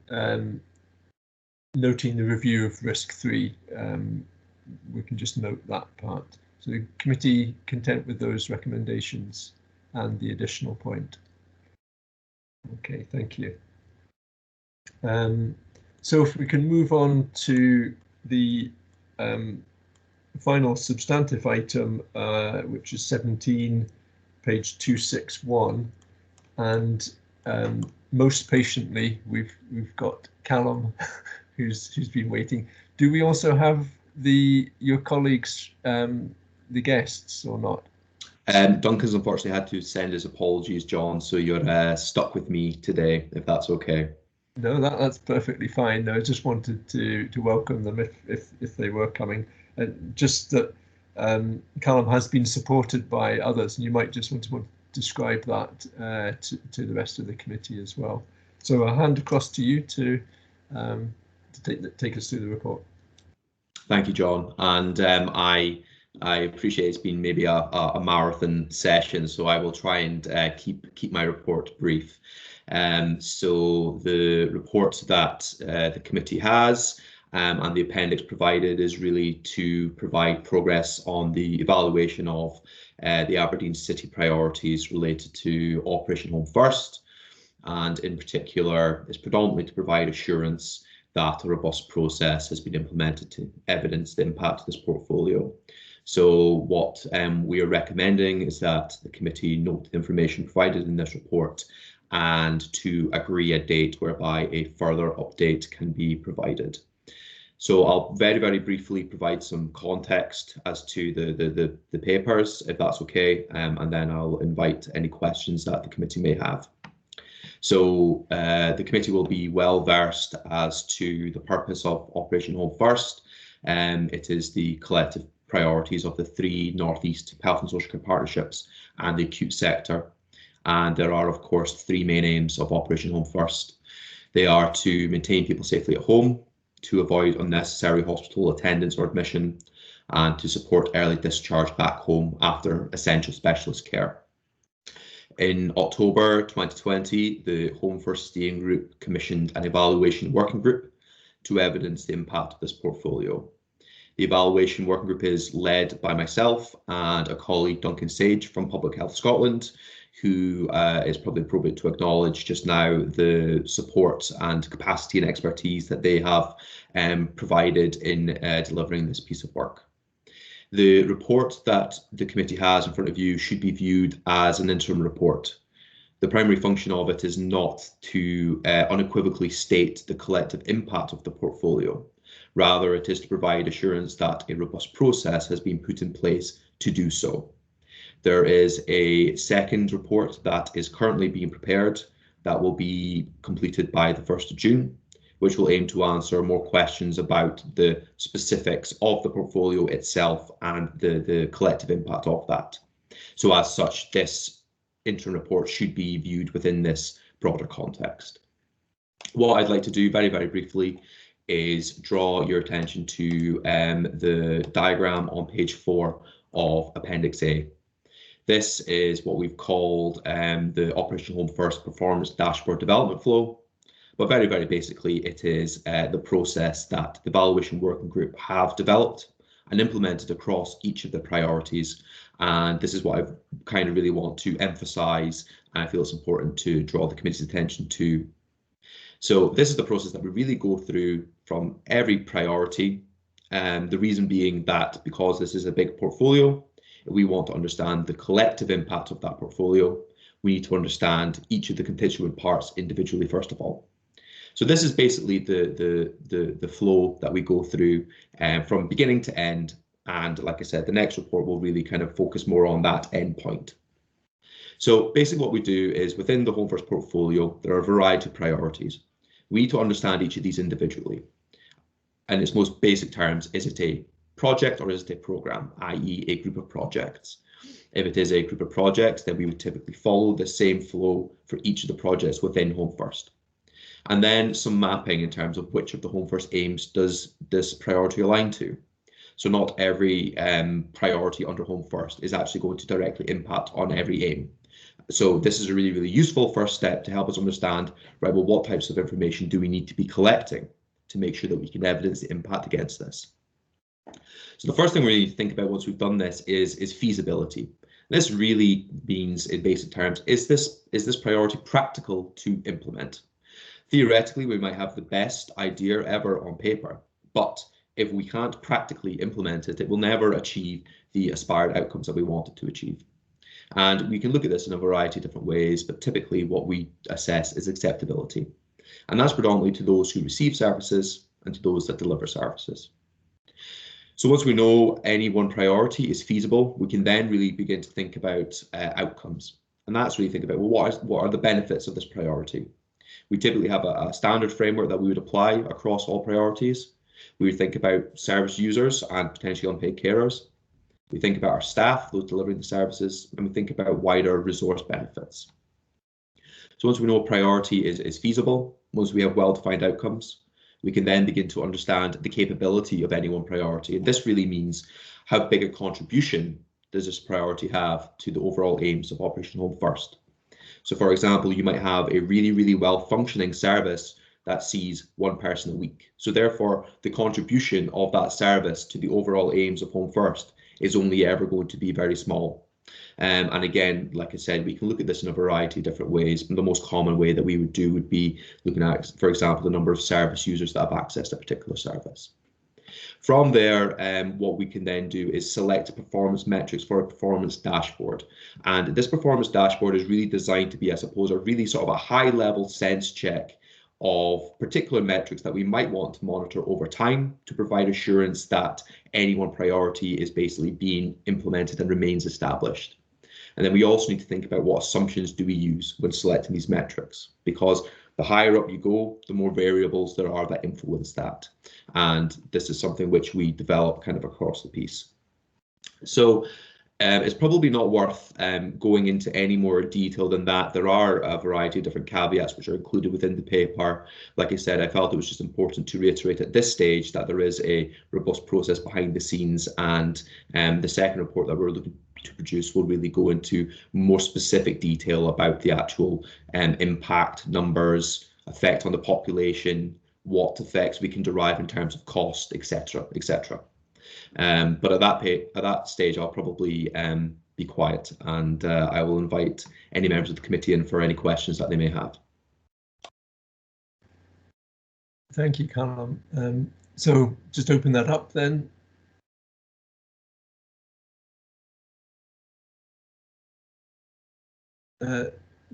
noting the review of risk 3, we can just note that part. So the committee content with those recommendations and the additional point. Okay, thank you. So if we can move on to the final substantive item, which is 17, page 261, and most patiently we've got Callum, who's been waiting. Do we also have your colleagues, the guests, or not? Duncan's unfortunately had to send his apologies, John, so you're stuck with me today, if that's okay. No, that's perfectly fine. No, I just wanted to welcome them if they were coming. Just that Callum has been supported by others, and you might just want to describe that to the rest of the committee as well. So I'll hand across to you to take us through the report. Thank you, John. And I appreciate it's been maybe a marathon session, so I will try and keep my report brief. So the report that the committee has and the appendix provided is really to provide progress on the evaluation of the Aberdeen City priorities related to Operation Home First, and in particular is predominantly to provide assurance that a robust process has been implemented to evidence the impact of this portfolio. So what we are recommending is that the committee note the information provided in this report and to agree a date whereby a further update can be provided. So I'll very, very briefly provide some context as to the papers, if that's okay, and then I'll invite any questions that the committee may have. So the committee will be well versed as to the purpose of Operation Home First. It is the collective priorities of the 3 North East health and social care partnerships and the acute sector. And there are, of course, 3 main aims of Operation Home First. They are to maintain people safely at home, to avoid unnecessary hospital attendance or admission, and to support early discharge back home after essential specialist care. In October 2020, the Home First Steering Group commissioned an evaluation working group to evidence the impact of this portfolio. The evaluation working group is led by myself and a colleague, Duncan Sage, from Public Health Scotland, who is probably appropriate to acknowledge just now the support and capacity and expertise that they have provided in delivering this piece of work. The report that the committee has in front of you should be viewed as an interim report. The primary function of it is not to unequivocally state the collective impact of the portfolio. Rather, it is to provide assurance that a robust process has been put in place to do so. There is a second report that is currently being prepared that will be completed by the 1st of June, which will aim to answer more questions about the specifics of the portfolio itself and the collective impact of that. So as such, this interim report should be viewed within this broader context. What I'd like to do very, very briefly is draw your attention to the diagram on page 4 of Appendix A. This is what we've called the Operation Home First Performance Dashboard Development Flow. But very, very basically, it is the process that the Valuation Working Group have developed and implemented across each of the priorities. And this is what I kind of really want to emphasise, and I feel it's important to draw the committee's attention to. So this is the process that we really go through from every priority. The reason being that because this is a big portfolio, we want to understand the collective impact of that portfolio. We need to understand each of the constituent parts individually, first of all. So this is basically the flow that we go through from beginning to end. And like I said, the next report will really kind of focus more on that end point. So basically what we do is within the Home First portfolio, there are a variety of priorities. We need to understand each of these individually. In its most basic terms, is it a project or is it a program, i.e. a group of projects? If it is a group of projects, then we would typically follow the same flow for each of the projects within Home First. And then some mapping in terms of which of the Home First aims does this priority align to. So not every priority under Home First is actually going to directly impact on every aim. So this is a really, really useful first step to help us understand, right, well, what types of information do we need to be collecting to make sure that we can evidence the impact against this. So the first thing we need to think about once we've done this is feasibility. This really means, in basic terms, is this priority practical to implement? Theoretically, we might have the best idea ever on paper, but if we can't practically implement it, it will never achieve the aspired outcomes that we want it to achieve. And we can look at this in a variety of different ways, but typically what we assess is acceptability. And that's predominantly to those who receive services and to those that deliver services. So once we know any one priority is feasible, we can then really begin to think about outcomes. And that's really think about, well, what are the benefits of this priority? We typically have a standard framework that we would apply across all priorities. We would think about service users and potentially unpaid carers. We think about our staff, those delivering the services, and we think about wider resource benefits. So once we know a priority is feasible, once we have well-defined outcomes, we can then begin to understand the capability of any one priority. And this really means how big a contribution does this priority have to the overall aims of Operation Home First. So for example, you might have a really, really well-functioning service that sees one person a week. So therefore, the contribution of that service to the overall aims of Home First is only ever going to be very small. And again, like I said, we can look at this in a variety of different ways. The most common way that we would do would be looking at, for example, the number of service users that have accessed a particular service. From there, what we can then do is select performance metrics for a performance dashboard. And this performance dashboard is really designed to be, I suppose, a really sort of a high-level sense check of particular metrics that we might want to monitor over time to provide assurance that any one priority is basically being implemented and remains established. And then we also need to think about what assumptions do we use when selecting these metrics, because the higher up you go, the more variables there are that influence that. And this is something which we develop kind of across the piece. So it's probably not worth going into any more detail than that. There are a variety of different caveats which are included within the paper. Like I said, I felt it was just important to reiterate at this stage that there is a robust process behind the scenes, and the second report that we're looking to produce will really go into more specific detail about the actual impact, numbers, effect on the population, what effects we can derive in terms of cost, etc., etc. But at that stage, I'll probably be quiet, and I will invite any members of the committee in for any questions that they may have. Thank you, Callum. So just open that up then.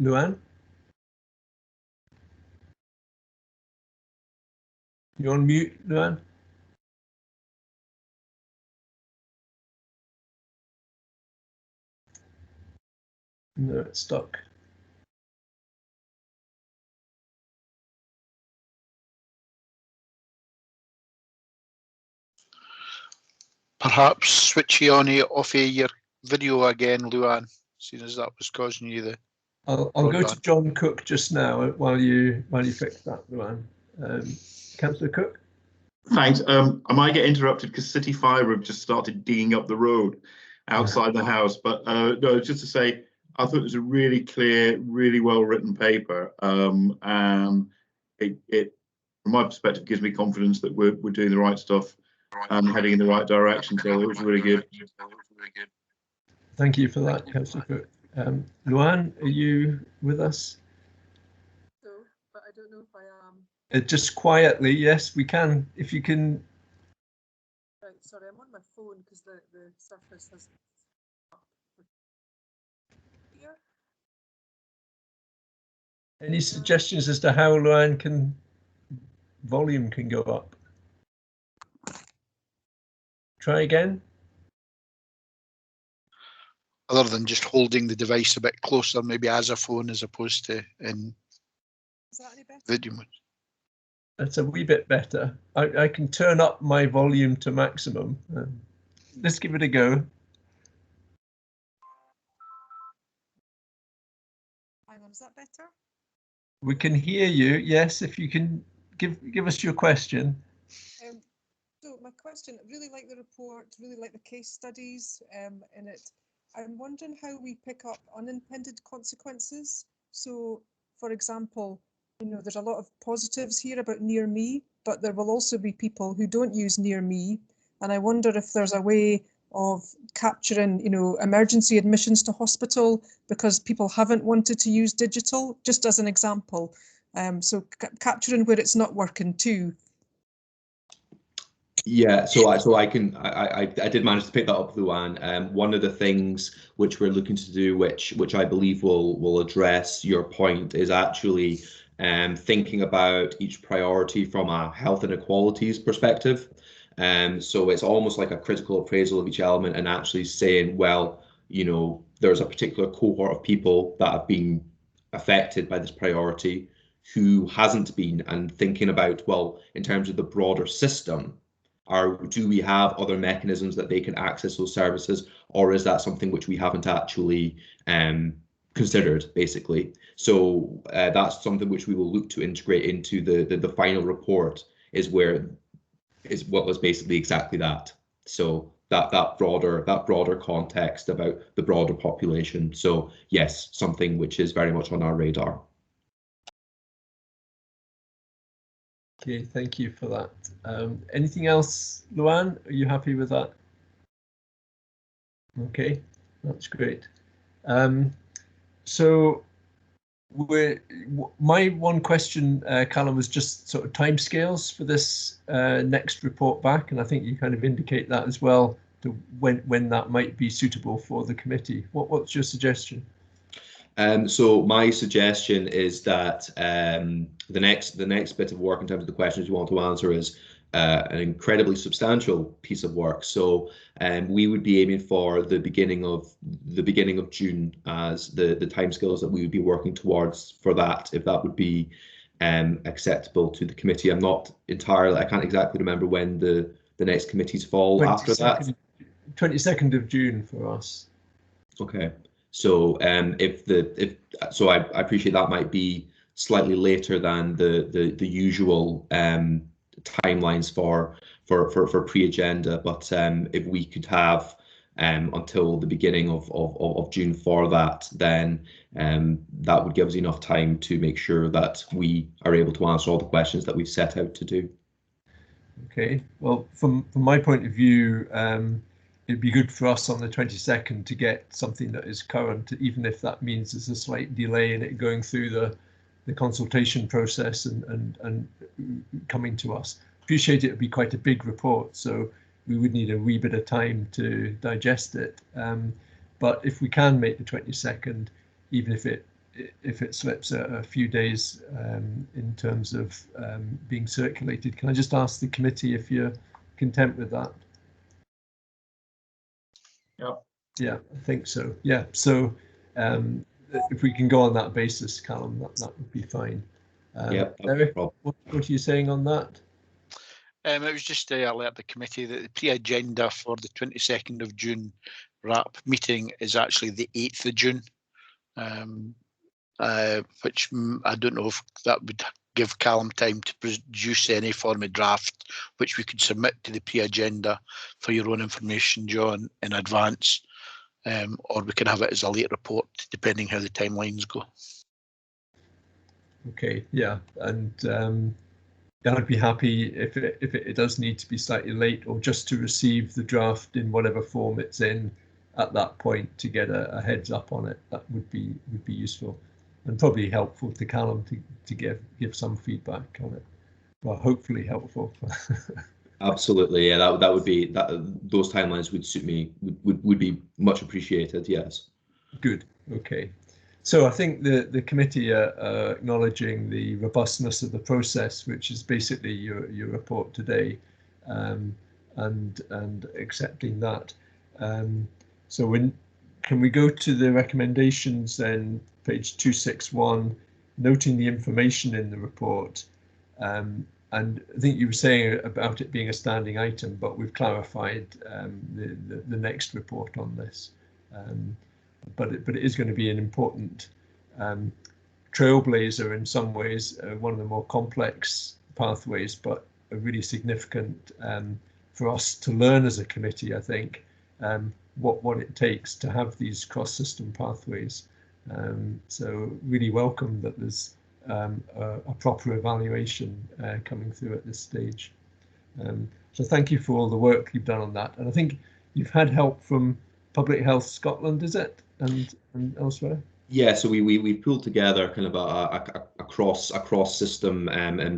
Luann? You're on mute, Luann? No, it's stuck. Perhaps switch you on off your video again, Luann, seeing as that was causing you the. I'll go to John Cook just now while you fix that, Luann. Councillor Cook. Thanks. I might get interrupted because City Fibre have just started digging up the road outside the house. But no, just to say, I thought it was a really clear, really well written paper, and it, from my perspective, gives me confidence that we're doing the right stuff and heading in the right direction. So it was really good. Thank you for that, Councillor Cook. Luann, are you with us? No, but I don't know if I am. Just quietly, yes, we can. If you can. Right, sorry, I'm on my phone because the surface has. Here. Any suggestions as to how Luann volume can go up? Try again. Other than just holding the device a bit closer, maybe as a phone as opposed to in video mode. That's a wee bit better. I can turn up my volume to maximum. Let's give it a go. Hang on, is that better? We can hear you. Yes, if you can give us your question. So my question, I really like the report, really like the case studies in it. I'm wondering how we pick up unintended consequences. So, for example, you know, there's a lot of positives here about near me, but there will also be people who don't use near me. And I wonder if there's a way of capturing, you know, emergency admissions to hospital because people haven't wanted to use digital, just as an example. So capturing where it's not working too. Yeah, so I did manage to pick that up, Luann. One of the things which we're looking to do, which I believe will address your point, is actually thinking about each priority from a health inequalities perspective. So it's almost like a critical appraisal of each element and actually saying, well, you know, there's a particular cohort of people that have been affected by this priority who hasn't been, and thinking about, well, in terms of the broader system, do we have other mechanisms that they can access those services, or is that something which we haven't actually considered, basically? So that's something which we will look to integrate into the final report, is what was basically exactly that. So that broader context about the broader population. So yes, something which is very much on our radar. Okay, thank you for that. Anything else, Luann? Are you happy with that? Okay, that's great. So my one question, Callum, was just sort of timescales for this next report back, and I think you kind of indicate that as well, to when that might be suitable for the committee. What's your suggestion? So my suggestion is that the next bit of work in terms of the questions you want to answer is an incredibly substantial piece of work. So we would be aiming for the beginning of June as the timescales that we would be working towards for that, if that would be acceptable to the committee. I can't exactly remember when the next committees fall after that. 22nd of June for us. Okay. So I appreciate that might be slightly later than the usual timelines for pre-agenda, but if we could have until the beginning of June for that, then that would give us enough time to make sure that we are able to answer all the questions that we've set out to do. Okay, well, from my point of view, it'd be good for us on the 22nd to get something that is current, even if that means there's a slight delay in it going through the consultation process and coming to us. Appreciate it would be quite a big report, so we would need a wee bit of time to digest it. But if we can make the 22nd, even if it if it slips a few days in terms of being circulated. Can I just ask the committee if you're content with that? Yeah, I think so. Yeah, so if we can go on that basis, Callum, that would be fine. Eric, what are you saying on that? It was just to alert the committee that the pre-agenda for the 22nd of June RAP meeting is actually the 8th of June, which I don't know if that would give Callum time to produce any form of draft, which we could submit to the pre-agenda for your own information, John, in advance. Or we can have it as a late report, depending how the timelines go. Okay, yeah, and I'd be happy if it does need to be slightly late, or just to receive the draft in whatever form it's in at that point to get a heads up on it. That would be useful, and probably helpful to Callum to give some feedback on it. Well, hopefully helpful. Absolutely, yeah. That would be those timelines would suit me. Would be much appreciated. Yes. Good. Okay. So I think the committee are acknowledging the robustness of the process, which is basically your report today, and accepting that. So can we go to the recommendations then, page 261, noting the information in the report. And I think you were saying about it being a standing item, but we've clarified the next report on this. But it is going to be an important trailblazer in some ways, one of the more complex pathways, but a really significant for us to learn as a committee, I think, what it takes to have these cross-system pathways. So really welcome that there's a proper evaluation coming through at this stage. So thank you for all the work you've done on that. And I think you've had help from Public Health Scotland, is it, and elsewhere? Yeah, so we pulled together kind of a cross system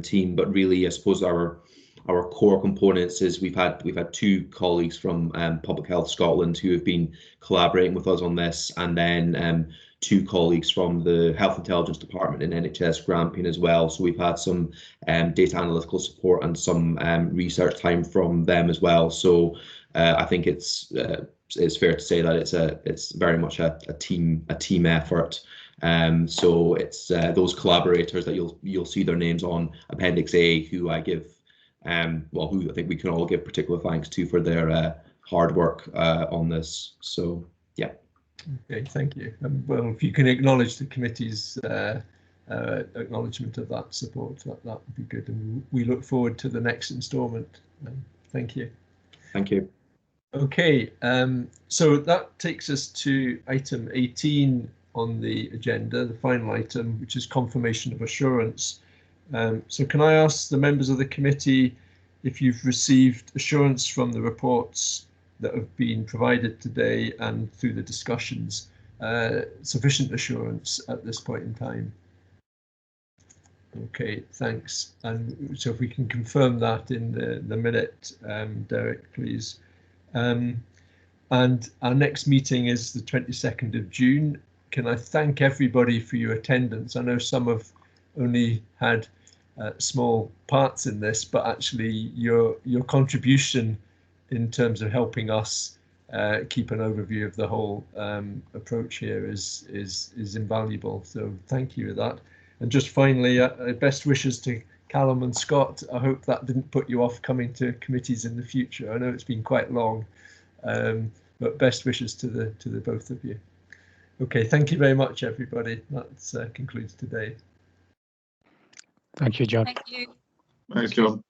team, but really I suppose our core components is we've had two colleagues from Public Health Scotland who have been collaborating with us on this, and then two colleagues from the Health Intelligence Department in NHS Grampian as well. So we've had some data analytical support and some research time from them as well. So I think it's fair to say that it's very much a team effort. So it's those collaborators that you'll see their names on Appendix A, who I give who I think we can all give particular thanks to for their hard work on this. So yeah. Okay, thank you. Well, if you can acknowledge the committee's acknowledgement of that support, that would be good. And we look forward to the next instalment. Thank you. Thank you. Okay, so that takes us to item 18 on the agenda, the final item, which is confirmation of assurance. So can I ask the members of the committee if you've received assurance from the reports that have been provided today and through the discussions, sufficient assurance at this point in time? Okay, thanks. And so if we can confirm that in the minute, Derek, please. And our next meeting is the 22nd of June. Can I thank everybody for your attendance? I know some have only had small parts in this, but actually your contribution in terms of helping us keep an overview of the whole approach here is invaluable. So thank you for that. And just finally, best wishes to Callum and Scott. I hope that didn't put you off coming to committees in the future. I know it's been quite long, but best wishes to the both of you. Okay, thank you very much, everybody. That concludes today. Thank you, John. Thank you. Thanks, John.